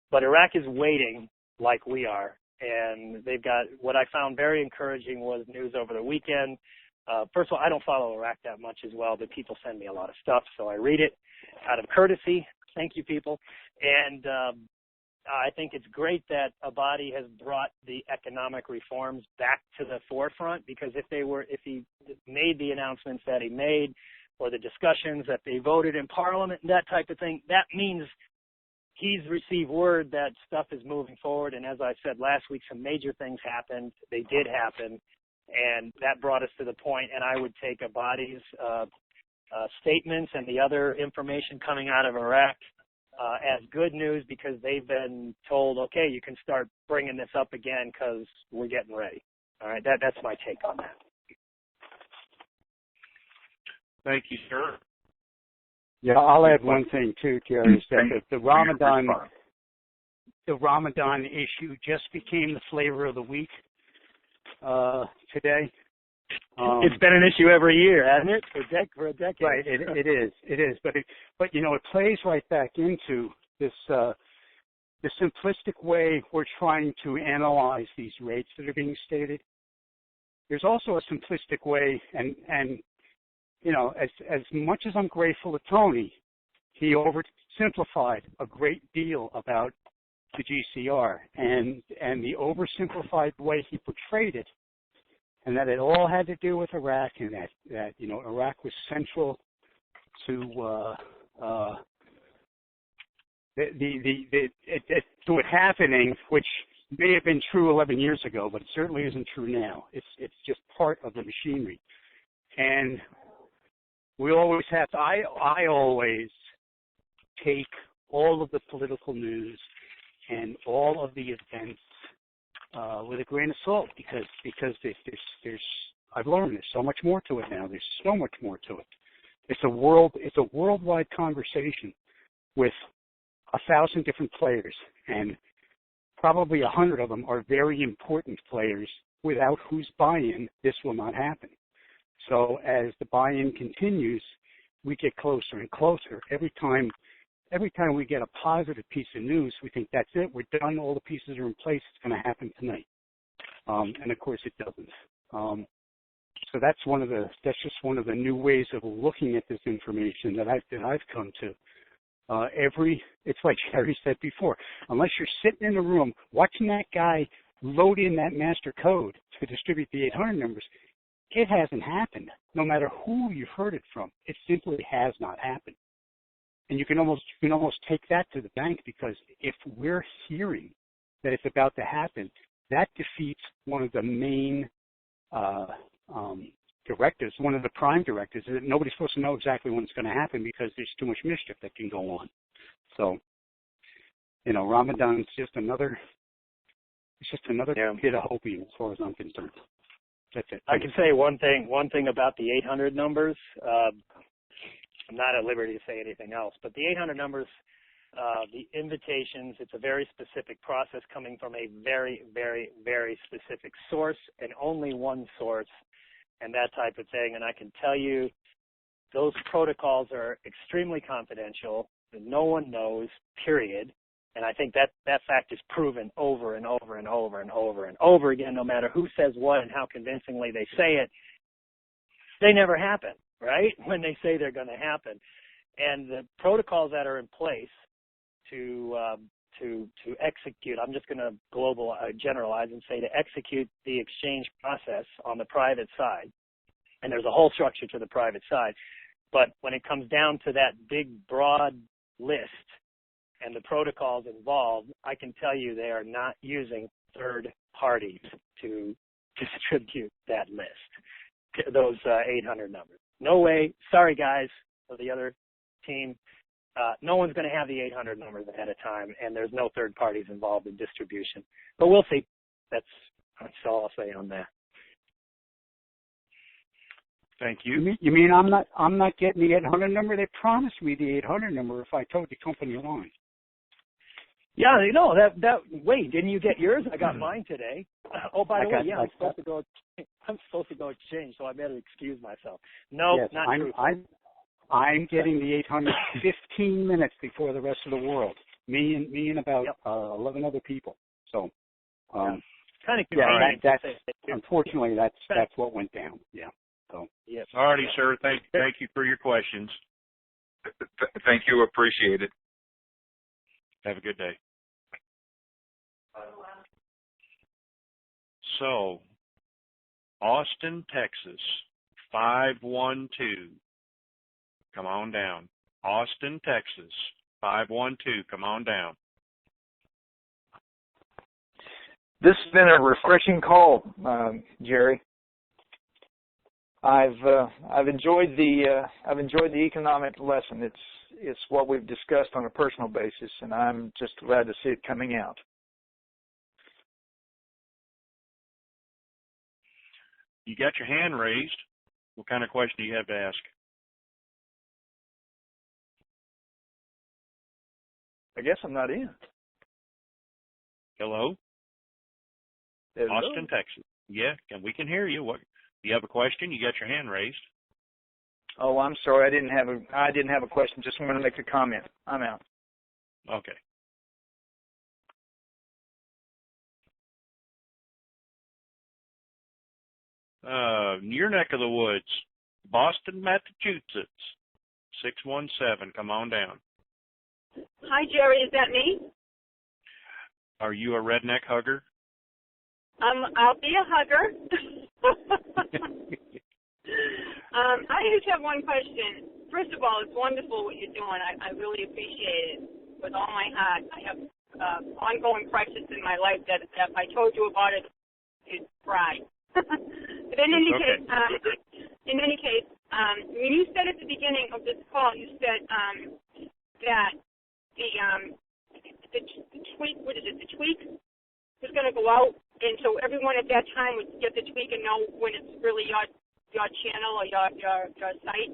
But Iraq is waiting like we are, and they've got, what I found very encouraging was news over the weekend. First of all, I don't follow Iraq that much as well, but people send me a lot of stuff, so I read it out of courtesy. Thank you, people. And I think it's great that Abadi has brought the economic reforms back to the forefront, because if he made the announcements that he made, or the discussions that they voted in Parliament and that type of thing, that means he's received word that stuff is moving forward. And as I said last week, some major things happened. They did happen, and that brought us to the point. And I would take Abadi's statements and the other information coming out of Iraq as good news, because they've been told, okay, you can start bringing this up again because we're getting ready. All right, that's my take on that.
Thank you, sir.
Yeah, I'll add one thing too, Jerry, is that the Ramadan issue just became the flavor of the week today.
It's been an issue every year, hasn't it? For a decade.
Right, it is. But you know, it plays right back into this the simplistic way we're trying to analyze these rates that are being stated. There's also a simplistic way, and you know, as much as I'm grateful to Tony, he oversimplified a great deal about the GCR and the oversimplified way he portrayed it, and that it all had to do with Iraq, and that you know, Iraq was central to to it happening, which may have been true 11 years ago, but it certainly isn't true now. It's just part of the machinery, and we always have to. I always take all of the political news and all of the events with a grain of salt, because there's I've learned there's so much more to it now. There's so much more to it. It's a worldwide conversation with 1,000 different players, and probably 100 of them are very important players, without whose buy-in this will not happen. So as the buy-in continues, we get closer and closer. Every time we get a positive piece of news, we think that's it, we're done, all the pieces are in place, it's going to happen tonight. And of course it doesn't. So that's just one of the new ways of looking at this information that I've come to. It's like Sherry said before, unless you're sitting in a room watching that guy load in that master code to distribute the 800 numbers, it hasn't happened. No matter who you've heard it from, it simply has not happened. And you can almost take that to the bank, because if we're hearing that it's about to happen, that defeats one of the main directives, one of the prime directives, is that nobody's supposed to know exactly when it's going to happen, because there's too much mischief that can go on. So, Ramadan's just another hit of opium as far as I'm concerned. That's it.
I can say one thing about the 800 numbers. I'm not at liberty to say anything else, but the 800 numbers, the invitations, it's a very specific process coming from a very, very, very specific source, and only one source, and that type of thing. And I can tell you those protocols are extremely confidential. No one knows, period. And I think that fact is proven over and over and over and over and over again, no matter who says what and how convincingly they say it. They never happen, right? When they say they're going to happen. And the protocols that are in place to execute, I'm just going to generalize and say to execute the exchange process on the private side. And there's a whole structure to the private side. But when it comes down to that big, broad list and the protocols involved, I can tell you they are not using third parties to distribute that list, those 800 numbers. No way. Sorry, guys, of the other team. No one's going to have the 800 numbers ahead of time, and there's no third parties involved in distribution. But we'll see. That's all I'll say on that.
Thank you.
You mean I'm not getting the 800 number? They promised me the 800 number if I told the company line.
Yeah, wait, didn't you get yours? I got mine today. Oh, by the way, yeah, I'm supposed to go exchange, so I better excuse myself. No,
yes,
not true.
I'm getting the 800 15 minutes before the rest of the world. Me and about 11 other people. So,
kind of
that's unfortunately that's what went down. Yeah. So.
Yes.
All righty, sir. Thank you for your questions.
Thank you. Appreciate it.
Have a good day. So, Austin, Texas, 512. Come on down. Austin, Texas, 512. Come on down.
This has been a refreshing call, Jerry. I've enjoyed the economic lesson. It's what we've discussed on a personal basis, and I'm just glad to see it coming out.
You got your hand raised. What kind of question do you have to ask?
I guess I'm not in.
Hello?
Hello?
Austin, Texas. Yeah, we can hear you. What? Do you have a question? You got your hand raised.
Oh, I'm sorry. I didn't have a question. Just wanted to make a comment. I'm out.
Okay. Your neck of the woods, Boston, Massachusetts, 617. Come on down.
Hi, Jerry. Is that me?
Are you a redneck hugger?
I'll be a hugger. I just have one question. First of all, it's wonderful what you're doing. I really appreciate it with all my heart. I have ongoing crisis in my life that if I told you about it, you'd cry. But in any case, when you said at the beginning of this call, you said that the tweak, what is it? The tweak was going to go out, and so everyone at that time would get the tweak and know when it's really your channel or your site.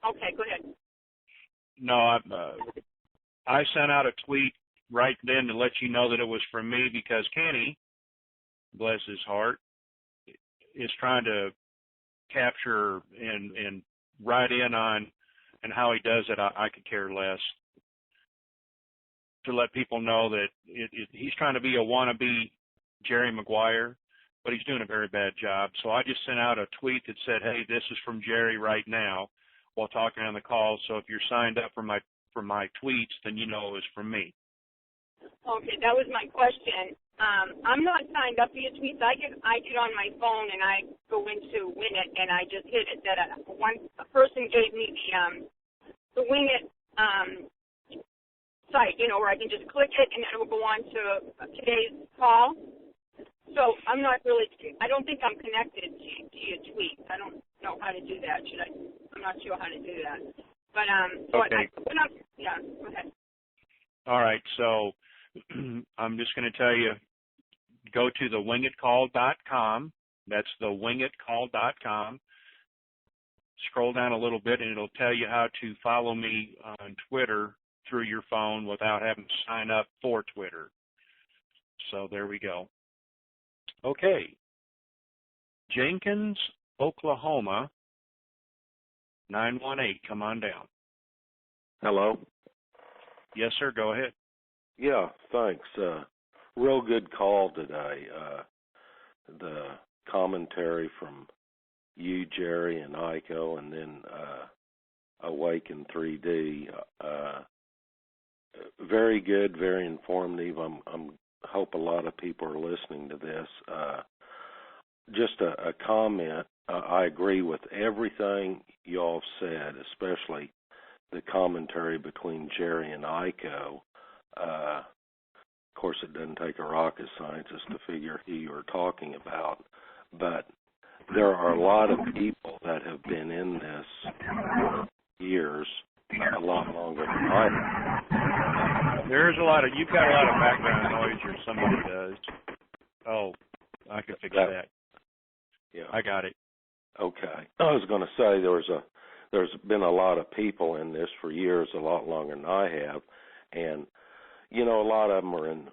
Okay, go ahead.
No, I sent out a tweet right then to let you know that it was from me because Kenny, bless his heart, is trying to capture and write in on and how he does it. I could care less. To let people know that he's trying to be a wannabe Jerry Maguire, but he's doing a very bad job. So I just sent out a tweet that said, "Hey, this is from Jerry right now," while talking on the call. So if you're signed up for my tweets, then you know it was from me.
Okay, that was my question. I'm not signed up for your tweets. I get on my phone and I go into WINGIT and I just hit it. That a person gave me the WINGIT site, where I can just click it and it will go on to today's call. So I don't think I'm connected to your tweet. I don't know how to do that. I'm not sure how to do that. But so
Okay.
yeah, go ahead.
All right. So I'm just going to tell you, go to thewingitcall.com. That's thewingitcall.com. Scroll down a little bit, and it'll tell you how to follow me on Twitter through your phone without having to sign up for Twitter. So there we go. Okay. Jenkins, Oklahoma, 918. Come on down.
Hello.
Yes, sir. Go ahead.
Yeah, thanks. Real good call today. The commentary from you, Jerry, and Iko, and then Awaken 3D. Very good, very informative. I'm hope a lot of people are listening to this. Just a comment. I agree with everything y'all said, especially the commentary between Jerry and Iko. Of course, it doesn't take a rocket scientist to figure who you're talking about, but there are a lot of people that have been in this for years, a lot longer than I have.
You've got a lot of background noise, or somebody does. Oh, I can fix that.
Yeah.
I got it.
Okay. I was going to say there's been a lot of people in this for years, a lot longer than I have, and a lot of them are in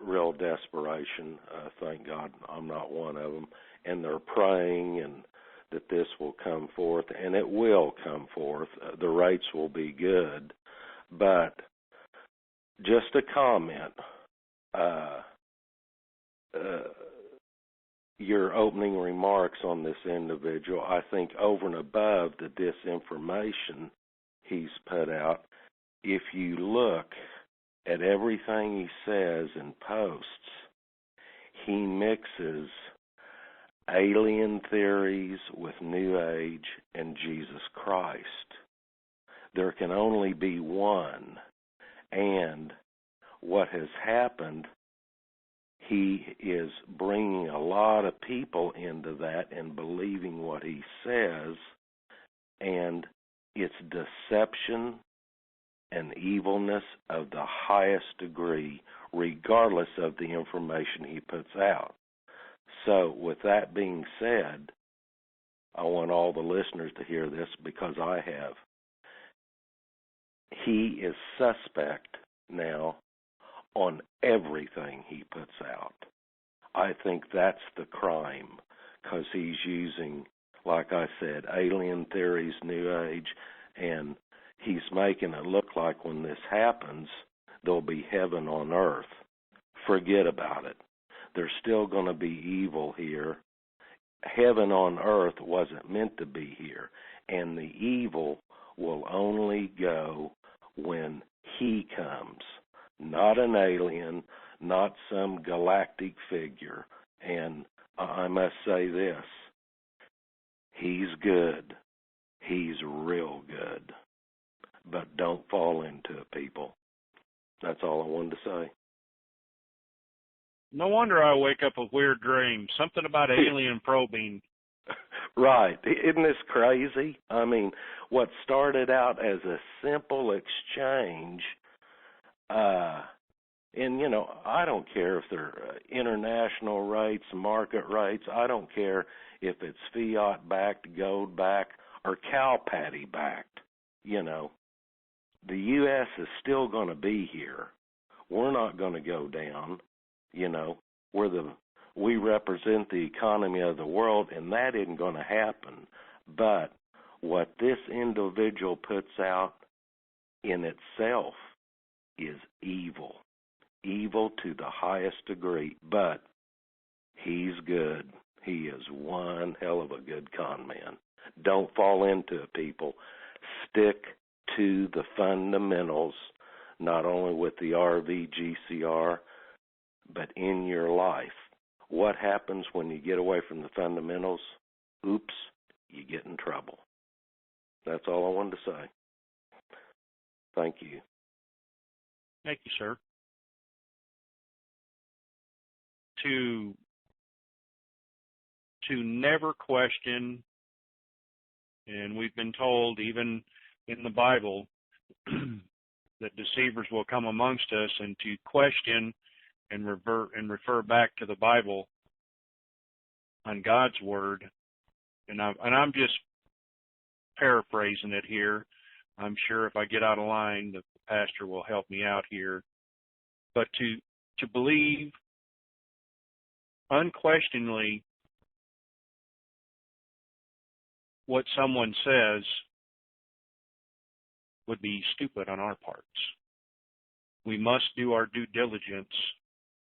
real desperation. Thank God I'm not one of them, and they're praying and that this will come forth, and it will come forth. The rates will be good, but just a comment. Your opening remarks on this individual, I think over and above the disinformation he's put out, if you look at everything he says and posts, he mixes alien theories with New Age and Jesus Christ. There can only be one. And what has happened, he is bringing a lot of people into that and believing what he says, and it's deception and evilness of the highest degree, regardless of the information he puts out. So, with that being said, I want all the listeners to hear this because I have. He is suspect now on everything he puts out. I think that's the crime, because he's using, like I said, alien theories, New Age, and he's making it look like when this happens, there'll be heaven on earth. Forget about it. There's still going to be evil here. Heaven on earth wasn't meant to be here, and the evil will only go when he comes. Not an alien, not some galactic figure. And I must say this, he's good. He's real good. But don't fall into it, people. That's all I wanted to say.
No wonder I wake up with weird dreams. Something about alien probing.
Right. Isn't this crazy? I mean, what started out as a simple exchange, and, I don't care if they're international rates, market rates. I don't care if it's fiat-backed, gold-backed, or cow patty-backed. The U.S. is still going to be here. We're not going to go down. We represent the economy of the world, and that isn't going to happen. But what this individual puts out in itself is evil. Evil to the highest degree, but he's good. He is one hell of a good con man. Don't fall into it, people. Stick to the fundamentals, not only with the RV, GCR, but in your life. What happens when you get away from the fundamentals? Oops, you get in trouble. That's all I wanted to say. Thank you.
Thank you, sir. To never question, and we've been told even in the Bible that deceivers will come amongst us, and to question and refer back to the Bible on God's word. And I'm just paraphrasing it here. I'm sure if I get out of line, the pastor will help me out here. But to believe unquestioningly what someone says would be stupid on our parts. We must do our due diligence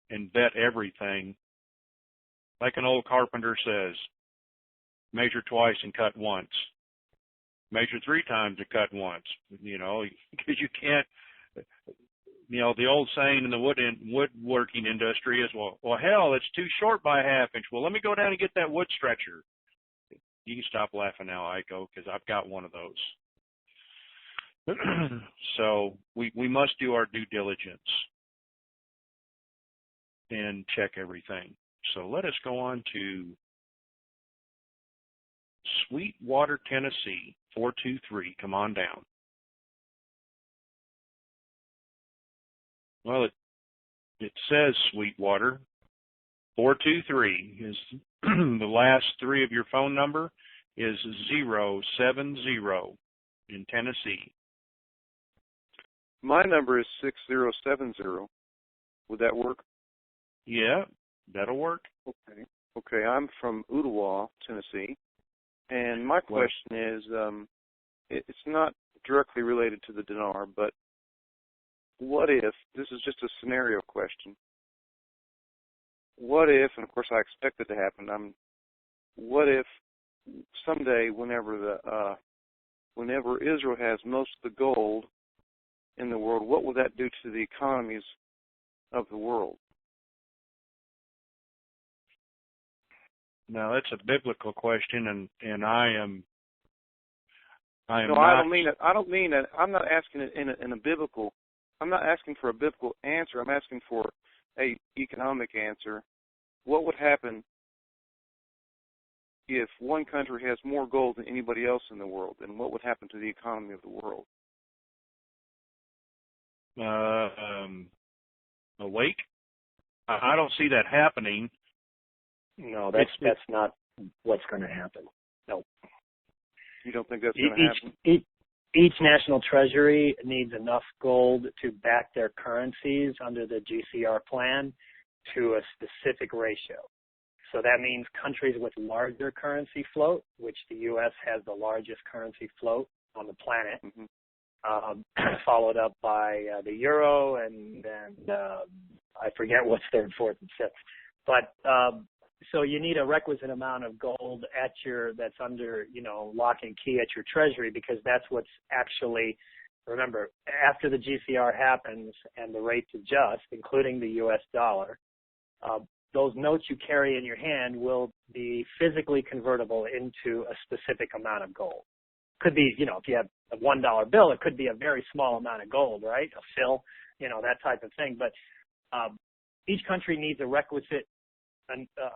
and vet everything. Like an old carpenter says, measure twice and cut once. Measure 3 times and cut once, because you can't, the old saying in the woodworking industry is, well, hell, it's too short by a ½ inch. Well, let me go down and get that wood stretcher. You can stop laughing now, Iko, because I've got one of those. So we must do our due diligence and check everything. So let us go on to Sweetwater, Tennessee, 423. Come on down. Well, it says Sweetwater. 423 is the last 3 of your phone number is 070 in Tennessee.
My number is 6070. Would that work?
Yeah, that'll work.
Okay. I'm from Ottawa, Tennessee, and my question is, it's not directly related to the dinar, but what if, this is just a scenario question, what if, and of course I expect it to happen, what if someday whenever Israel has most of the gold in the world, what will that do to the economies of the world?
Now that's a biblical question, and I am.
No, I don't mean it. I don't mean it. I'm not asking it in a biblical. I'm not asking for a biblical answer. I'm asking for a economic answer. What would happen if one country has more gold than anybody else in the world? And what would happen to the economy of the world?
Awake? I don't see that happening.
No, that's not what's going to happen. No.
You don't think that's going to happen?
Each national treasury needs enough gold to back their currencies under the GCR plan to a specific ratio. So that means countries with larger currency float, which the U.S. has the largest currency float on the planet, followed up by the euro, and then I forget what's third, fourth, and fifth. But so you need a requisite amount of gold that's under, lock and key at your treasury, because that's what's actually, remember, after the GCR happens and the rates adjust, including the U.S. dollar, those notes you carry in your hand will be physically convertible into a specific amount of gold. Could be, if you have a $1 bill, it could be a very small amount of gold, right? A fill, that type of thing. But each country needs a requisite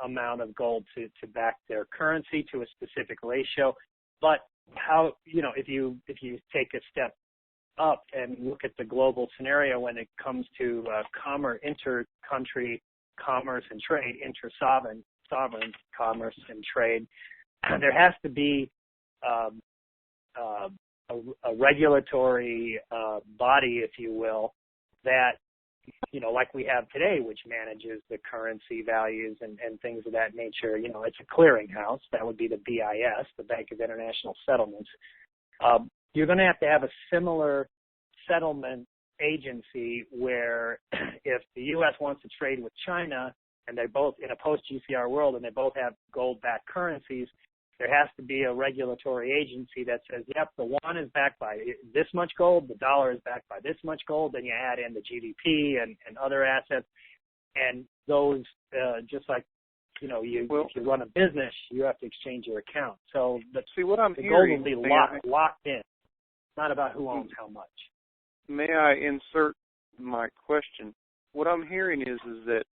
amount of gold to back their currency to a specific ratio. But how, if you take a step up and look at the global scenario when it comes to inter-country commerce and trade, inter-sovereign commerce and trade, there has to be a regulatory body, if you will, that, like we have today, which manages the currency values and things of that nature. It's a clearinghouse. That would be the BIS, the Bank of International Settlements. You're going to have a similar settlement agency where if the U.S. wants to trade with China and they're both in a post-GCR world and they both have gold-backed currencies, there has to be a regulatory agency that says, yep, the one is backed by this much gold, the dollar is backed by this much gold, then you add in the GDP and other assets, and those, just like, if you run a business, you have to exchange your account. So the
gold
will be locked in. It's not about who owns how much.
May I insert my question? What I'm hearing is that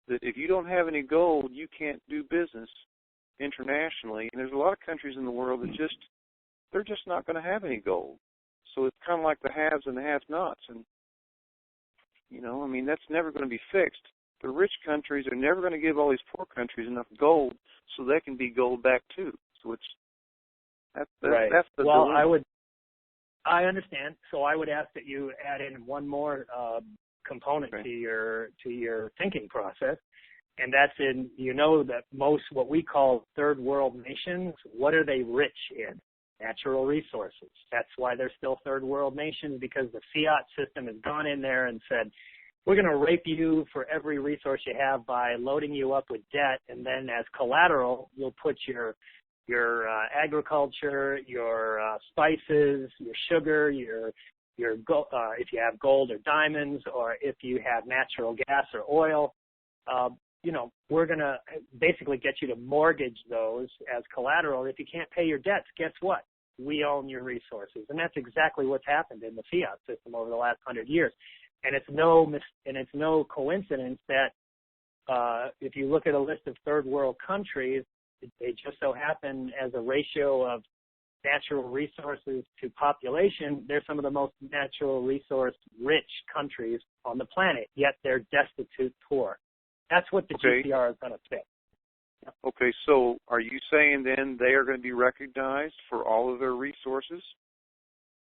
if you don't have any gold, you can't do business internationally. And there's a lot of countries in the world that they're just not going to have any gold. So it's kind of like the haves and the have-nots. And, I mean, that's never going to be fixed. The rich countries are never going to give all these poor countries enough gold so they can be gold back too. So that's the dilemma.
I understand. So I would ask that you add in one more component to your thinking process, and that's that most what we call third world nations, what are they rich in? Natural resources. That's why they're still third world nations, because the fiat system has gone in there and said, we're going to rape you for every resource you have by loading you up with debt, and then as collateral, you'll put your agriculture, your spices, your sugar, if you have gold or diamonds, or if you have natural gas or oil, we're going to basically get you to mortgage those as collateral. If you can't pay your debts, guess what? We own your resources. And that's exactly what's happened in the fiat system over the last 100 years. And it's no coincidence that if you look at a list of third world countries, they just so happen as a ratio of natural resources to population, they're some of the most natural resource rich countries on the planet, yet they're destitute poor. That's what the GCR is going to fix.
Okay, so are you saying then they are going to be recognized for all of their resources?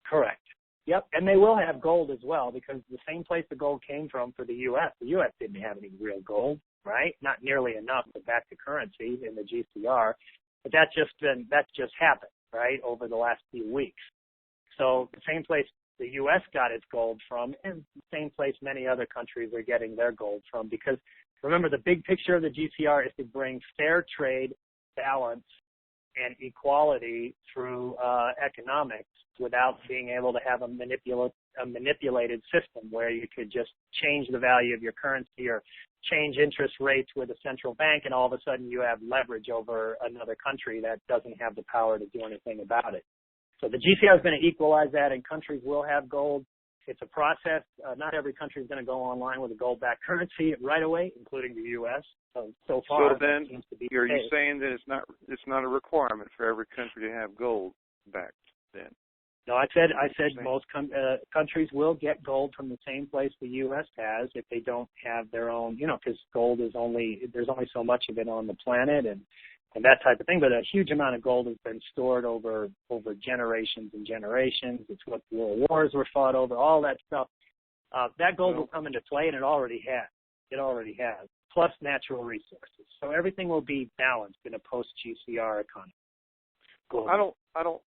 Correct. Yep, and they will have gold as well, because the same place the gold came from for the U.S., the U.S. didn't have any real gold, right? Not nearly enough to back the currency in the GCR, but that's just happened, right, over the last few weeks. So the same place the U.S. got its gold from, and the same place many other countries are getting their gold from, because remember, the big picture of the GCR is to bring fair trade, balance, and equality through economics without being able to have a manipulated system where you could just change the value of your currency or change interest rates with a central bank, and all of a sudden you have leverage over another country that doesn't have the power to do anything about it. So the GCR is going to equalize that, and countries will have gold. It's a process. Not every country is going to go online with a gold-backed currency right away, including the U.S. So far,
so then,
that seems to be
are you saying that it's not a requirement for every country to have gold backed then?
No, I said most countries will get gold from the same place the U.S. has if they don't have their own, because gold there's only so much of it on the planet and that type of thing. But a huge amount of gold has been stored over generations and generations. It's what world wars were fought over, all that stuff. That gold will come into play, and it already has. It already has, plus natural resources. So everything will be balanced in a post-GCR economy.
Well, I don't.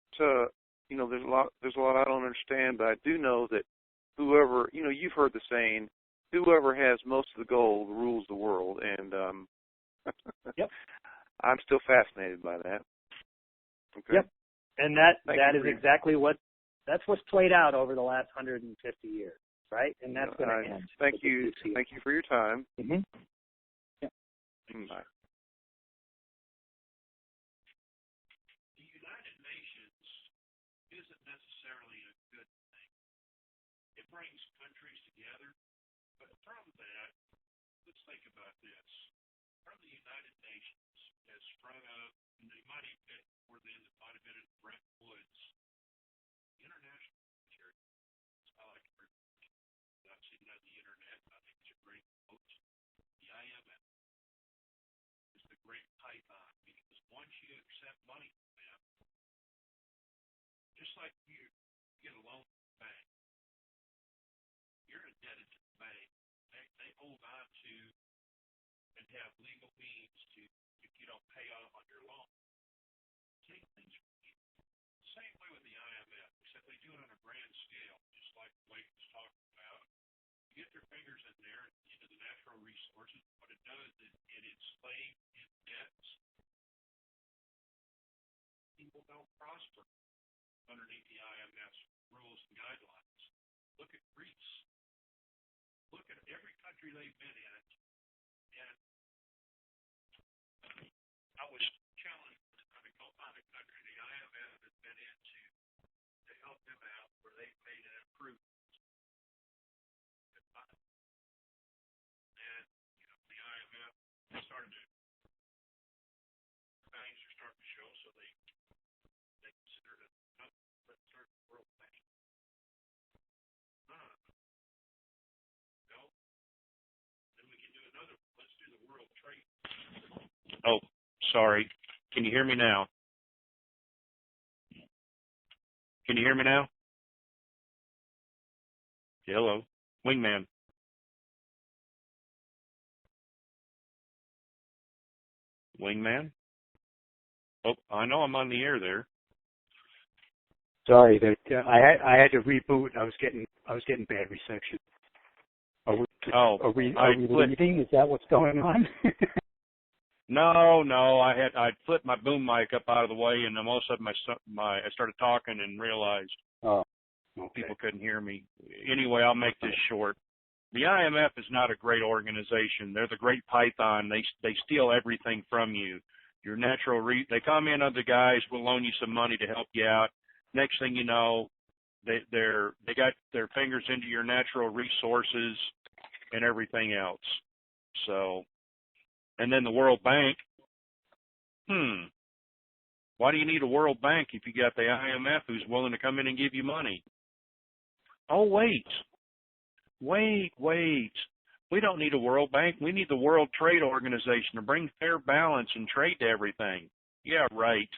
There's a lot I don't understand, but I do know that whoever, you've heard the saying, whoever has most of the gold rules the world, and
yep.
I'm still fascinated by that. Okay.
Yep. And that is exactly that's what's played out over the last 150 years, right? And that's going to end.
Thank you for your time.
Mm-hmm. Yep.
Bye.
The United Nations isn't necessarily a good thing. It brings countries together, but from that, let's think about this. From the United Nations has sprung up, and they might have been more than it might have been in Bretton Woods. International military. I like to read. I've seen it on the internet. I think it's a great quote. The IMF is the great python, because once you accept money from them, just like you get a loan from the bank, you're indebted to the bank. They hold on to and have legal means to, if you don't pay off on your loan, take things from you. Same way with the IMF, except they do it on a grand scale, just like Blake was talking about. You get their fingers in there into the natural resources. What it does is it enslaves in debts. People don't prosper underneath the IMF's rules and guidelines. Look at Greece. Look at every country they've been in. And I was challenged to go find a country the IMF has been into to help them out where they've made an improvement. And, the IMF started to, things are starting to show, so they considered it a third world nation.
Oh, sorry. Can you hear me now? Can you hear me now? Hello, wingman. Wingman? Oh, I know I'm on the air there.
Sorry, that I had to reboot. I was getting bad reception. Are we leaving? Is that what's going on?
No. I'd flipped my boom mic up out of the way, and then all of a sudden I started talking and realized people couldn't hear me. Anyway, I'll make this short. The IMF is not a great organization. They're the great python. They steal everything from you. Your natural they come in, other guys will loan you some money to help you out. Next thing you know, they got their fingers into your natural resources and everything else. So, and then the World Bank. Why do you need a World Bank if you got the IMF who's willing to come in and give you money? Oh, wait. We don't need a World Bank. We need the World Trade Organization to bring fair balance and trade to everything. Yeah, right.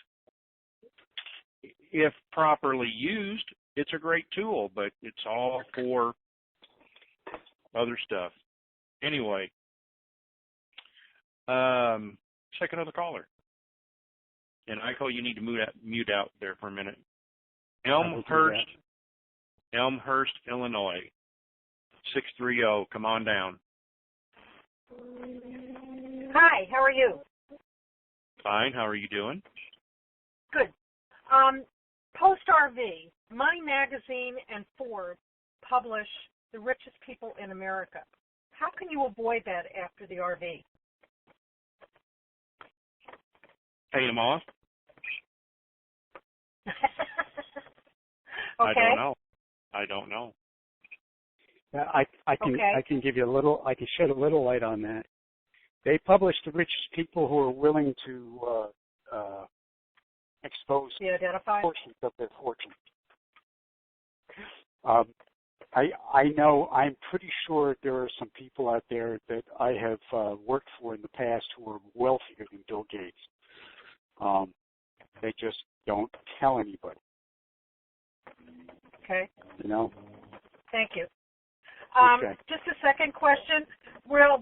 If properly used, it's a great tool, but it's all for other stuff. Anyway, check another caller. And Iko, you need to mute out there for a minute. Elmhurst, Illinois. 630, come on down.
Hi, how are you?
Fine, how are you doing?
Good. Post RV, Money Magazine and Ford publish the richest people in America. How can you avoid that after the RV?
Pay them off?
Okay.
I don't know.
I can give you I can shed a little light on that. They publish the richest people who are willing to expose portions of their fortune. I know, I'm pretty sure there are some people out there that I have worked for in the past who are wealthier than Bill Gates. They just don't tell anybody.
Okay.
You know?
Thank you.
Okay.
Just a second question. Will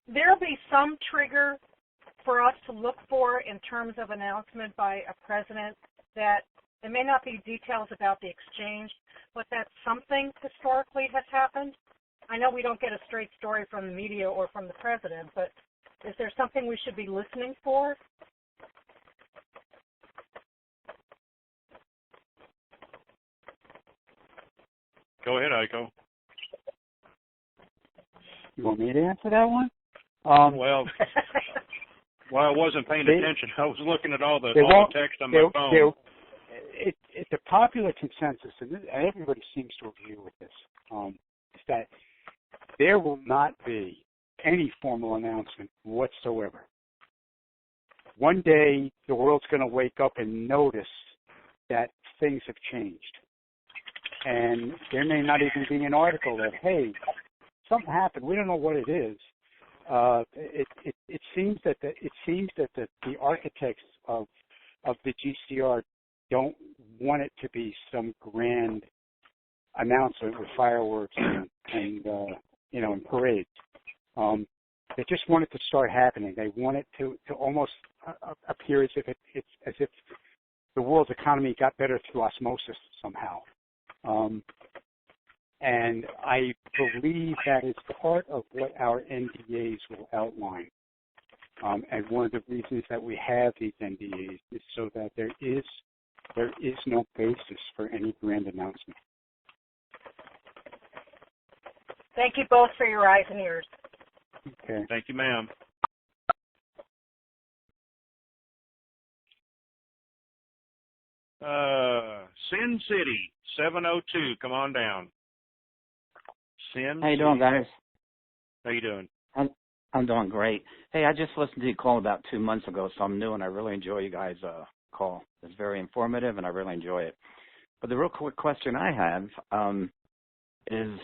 there'll be some trigger for us to look for in terms of announcement by a president that there may not be details about the exchange, but that something historically has happened? I know we don't get a straight story from the media or from the president, but is there something we should be listening for?
Go ahead, Iko.
You want me to answer that one?
Well, I wasn't paying attention. I was looking at all the text on my phone.
It's a popular consensus, and everybody seems to agree with this, is that there will not be any formal announcement whatsoever. One day, the world's going to wake up and notice that things have changed. And there may not even be an article that, hey, something happened. We don't know what it is. It seems that the architects of the GCR don't want it to be some grand announcement with fireworks and parades. They just want it to start happening. They want it to almost appear as if the world's economy got better through osmosis somehow. And I believe that is part of what our NDAs will outline. And one of the reasons that we have these NDAs is so that there is no basis for any grand announcement.
Thank you both for your eyes and ears.
Okay.
Thank you, ma'am. Sin City, 702, come on down. Sin
How you doing, guys?
How you doing?
I'm doing great. Hey, I just listened to your call about 2 months ago, so I'm new, and I really enjoy you guys' call. It's very informative, and I really enjoy it. But the real quick question I have is,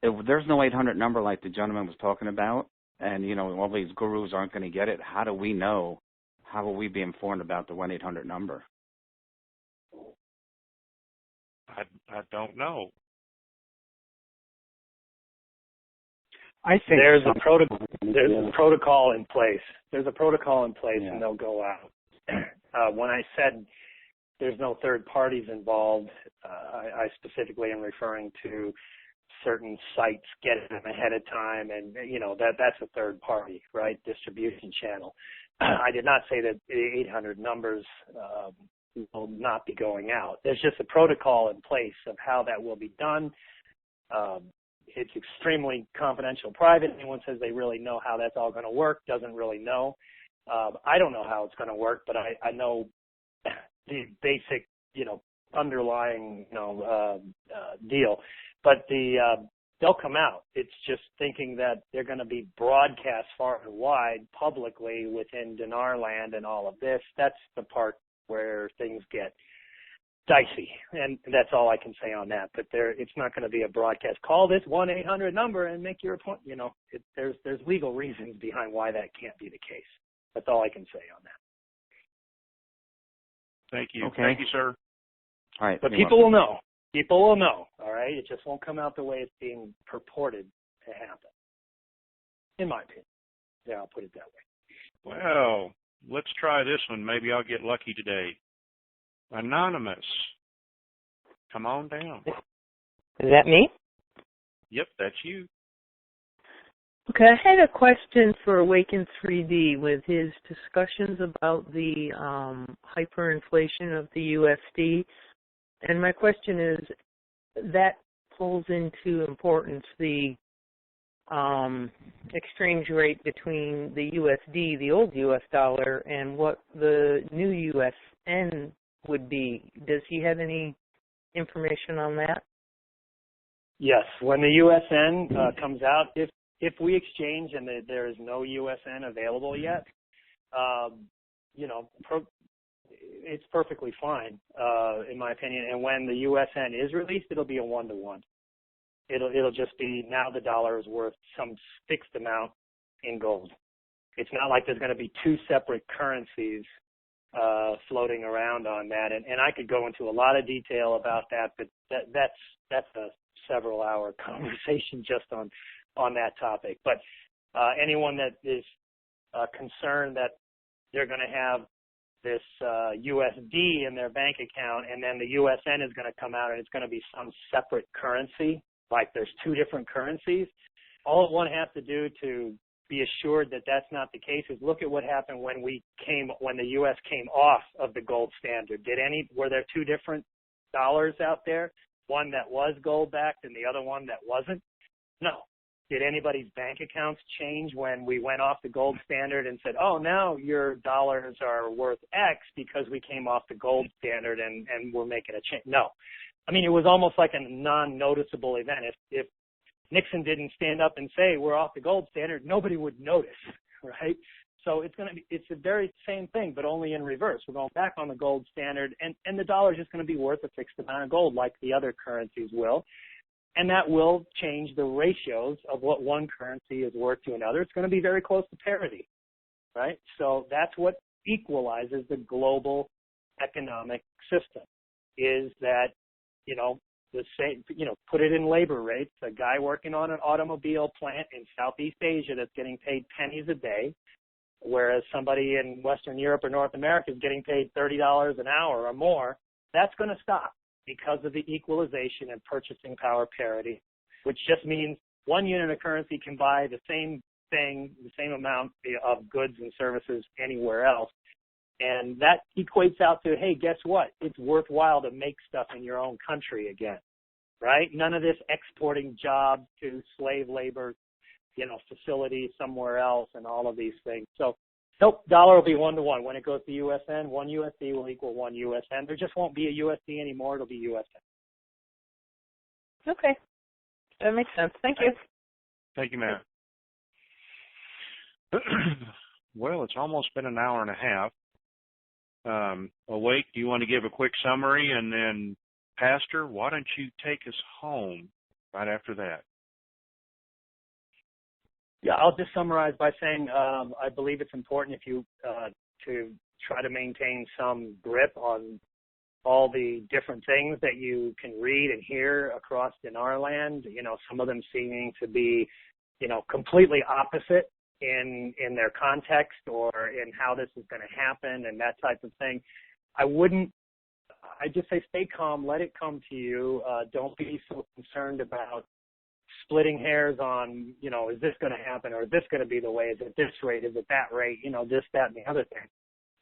if there's no 800 number like the gentleman was talking about, and, all these gurus aren't going to get it. How do we know? How will we be informed about the 1-800 number?
I don't know.
I think
there's a protocol in place. There's a protocol in place,
Yeah.
and they'll go out. When I said there's no third parties involved, I specifically am referring to certain sites getting them ahead of time, and that's a third party, right? Distribution channel. I did not say that the 800 numbers will not be going out. There's just a protocol in place of how that will be done. It's extremely confidential, private. Anyone says they really know how that's all going to work doesn't really know. I don't know how it's going to work, but I know the basic, underlying, deal. But they'll come out. It's just thinking that they're going to be broadcast far and wide publicly within dinar land and all of this. That's the part where things get dicey, and that's all I can say on that. But it's not going to be a broadcast. Call this 1-800 number and make your appointment. There's legal reasons behind why that can't be the case. That's all I can say on that.
Thank you.
Okay.
Thank you, sir.
All right.
But people will know. People will know, all right? It just won't come out the way it's being purported to happen, in my opinion. Yeah, I'll put it that way.
Well, let's try this one. Maybe I'll get lucky today. Anonymous, come on down.
Is that me?
Yep, that's you.
Okay, I had a question for Awaken 3D with his discussions about the hyperinflation of the USD. And my question is, that pulls into importance the exchange rate between the USD, the old US dollar, and what the new USN would be. Does he have any information on that?
Yes, when the USN comes out, if we exchange and there is no USN available yet, it's perfectly fine, in my opinion. And when the USN is released, it'll be a 1-to-1. It'll just be now the dollar is worth some fixed amount in gold. It's not like there's going to be two separate currencies floating around on that. And I could go into a lot of detail about that, but that's a several-hour conversation just on that topic. But anyone that is concerned that they're going to have this USD in their bank account, and then the USN is going to come out and it's going to be some separate currency, like there's two different currencies. All one has to do to be assured that that's not the case is look at what happened when the U.S. came off of the gold standard. Were there two different dollars out there? One that was gold backed and the other one that wasn't? No. Did anybody's bank accounts change when we went off the gold standard and said, oh, now your dollars are worth X because we came off the gold standard and we're making a change? No. I mean, it was almost like a non-noticeable event. If Nixon didn't stand up and say we're off the gold standard, nobody would notice, right? So it's the very same thing, but only in reverse. We're going back on the gold standard, and the dollar is just going to be worth a fixed amount of gold like the other currencies will. And that will change the ratios of what one currency is worth to another. It's going to be very close to parity, right? So that's what equalizes the global economic system is that, the same, put it in labor rates. A guy working on an automobile plant in Southeast Asia that's getting paid pennies a day, whereas somebody in Western Europe or North America is getting paid $30 an hour or more, that's going to stop because of the equalization and purchasing power parity, which just means one unit of currency can buy the same thing, the same amount of goods and services anywhere else. And that equates out to, hey, guess what? It's worthwhile to make stuff in your own country again, right? None of this exporting jobs to slave labor, facilities somewhere else and all of these things. So, nope, dollar will be 1-to-1. When it goes to USN, one USD will equal one USN. There just won't be a USD anymore. It'll be USN.
Okay. That makes sense. Thank you.
Thank you, Matt. Well, it's almost been an hour and a half. Awake, do you want to give a quick summary? And then, Pastor, why don't you take us home right after that?
Yeah, I'll just summarize by saying I believe it's important if you to try to maintain some grip on all the different things that you can read and hear across in our land. You know, some of them seeming to be, you know, completely opposite in their context or in how this is going to happen and that type of thing. I just say stay calm, let it come to you. Don't be so concerned about splitting hairs on, you know, is this going to happen or is this going to be the way? Is it this rate? Is it that rate? You know, this, that, and the other thing.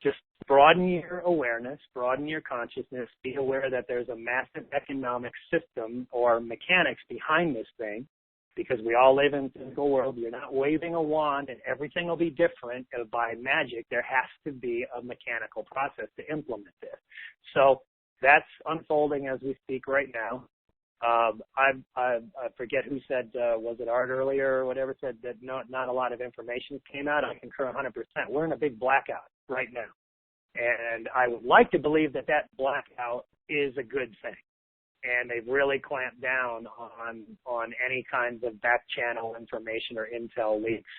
Just broaden your awareness, broaden your consciousness, be aware that there's a massive economic system or mechanics behind this thing, because we all live in the physical world. You're not waving a wand and everything will be different by magic. There has to be a mechanical process to implement this. So that's unfolding as we speak right now. I forget who said, was it Art earlier or whatever, said that not a lot of information came out. I concur 100%. We're in a big blackout right now. And I would like to believe that blackout is a good thing. And they've really clamped down on any kinds of back channel information or intel leaks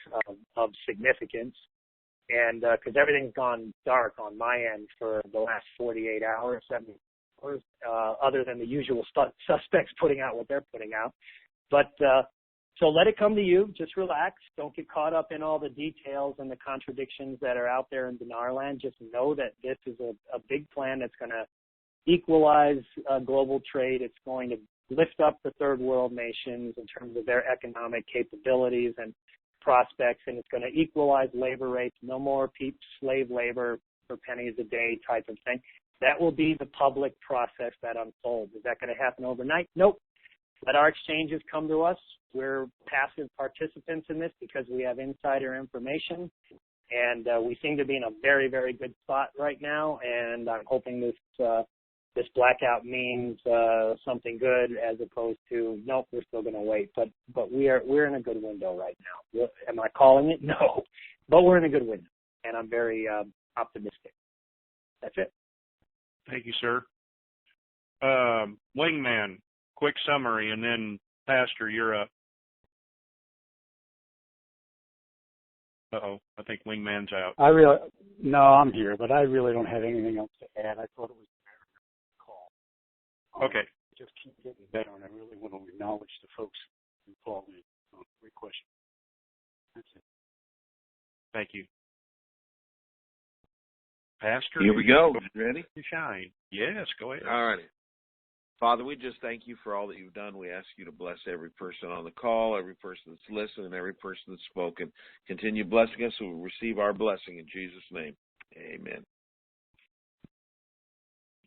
of significance. And because everything's gone dark on my end for the last 48 hours, 70 hours, other than the usual suspects putting out what they're putting out. But so let it come to you. Just relax. Don't get caught up in all the details and the contradictions that are out there in Dinar land. Just know that this is a big plan that's going to equalize global trade. It's going to lift up the third world nations in terms of their economic capabilities and prospects, and it's going to equalize labor rates. No more slave labor for pennies a day type of thing. That will be the public process that unfolds. Is that going to happen overnight? Nope. Let our exchanges come to us. We're passive participants in this because we have insider information, and we seem to be in a very, very good spot right now. And I'm hoping this blackout means something good, as opposed to nope, we're still going to wait. But we're in a good window right now. Am I calling it? No, but we're in a good window, and I'm very optimistic. That's it.
Thank you, sir. Wingman, quick summary, and then Pastor, you're up. Uh-oh, I think Wingman's out.
No, I'm here, but I really don't have anything else to add. I thought it was a very good call.
Okay.
Just keep getting better, and I really want to acknowledge the folks who called in. Great question. That's it.
Thank you. Pastor,
here we go. Ready?
To shine. Yes, go ahead.
All righty. Father, we just thank you for all that you've done. We ask you to bless every person on the call, every person that's listened, and every person that's spoken. Continue blessing us so we receive our blessing in Jesus' name. Amen.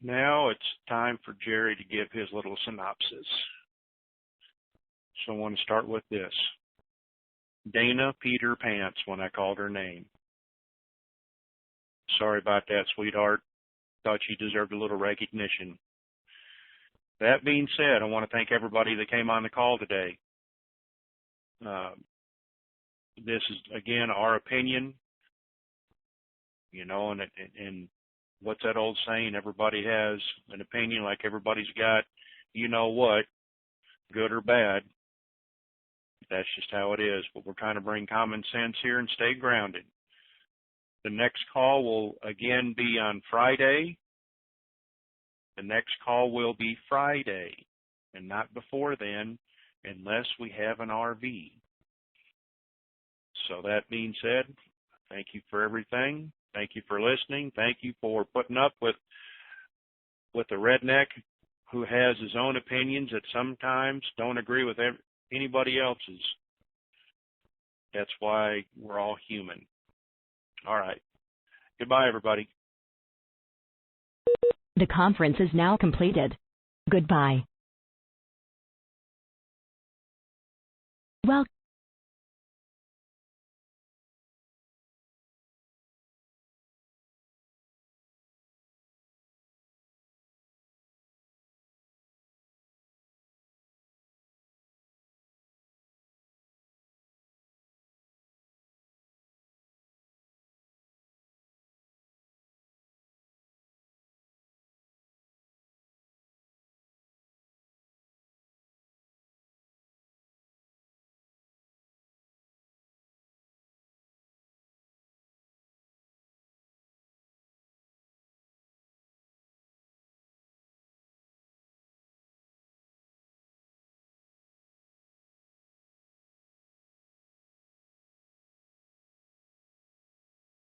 Now it's time for Jerry to give his little synopsis. So I want to start with this. Dana Peter Pants when I called her name. Sorry about that, sweetheart. Thought you deserved a little recognition. That being said, I want to thank everybody that came on the call today. This is, again, our opinion, you know, and what's that old saying? Everybody has an opinion, like everybody's got, you know what, good or bad. That's just how it is. But we're trying to bring common sense here and stay grounded. The next call will, again, be on Friday. The next call will be Friday, and not before then, unless we have an RV. So that being said, thank you for everything. Thank you for listening. Thank you for putting up with the redneck who has his own opinions that sometimes don't agree with anybody else's. That's why we're all human. All right. Goodbye, everybody.
The conference is now completed. Goodbye. Welcome.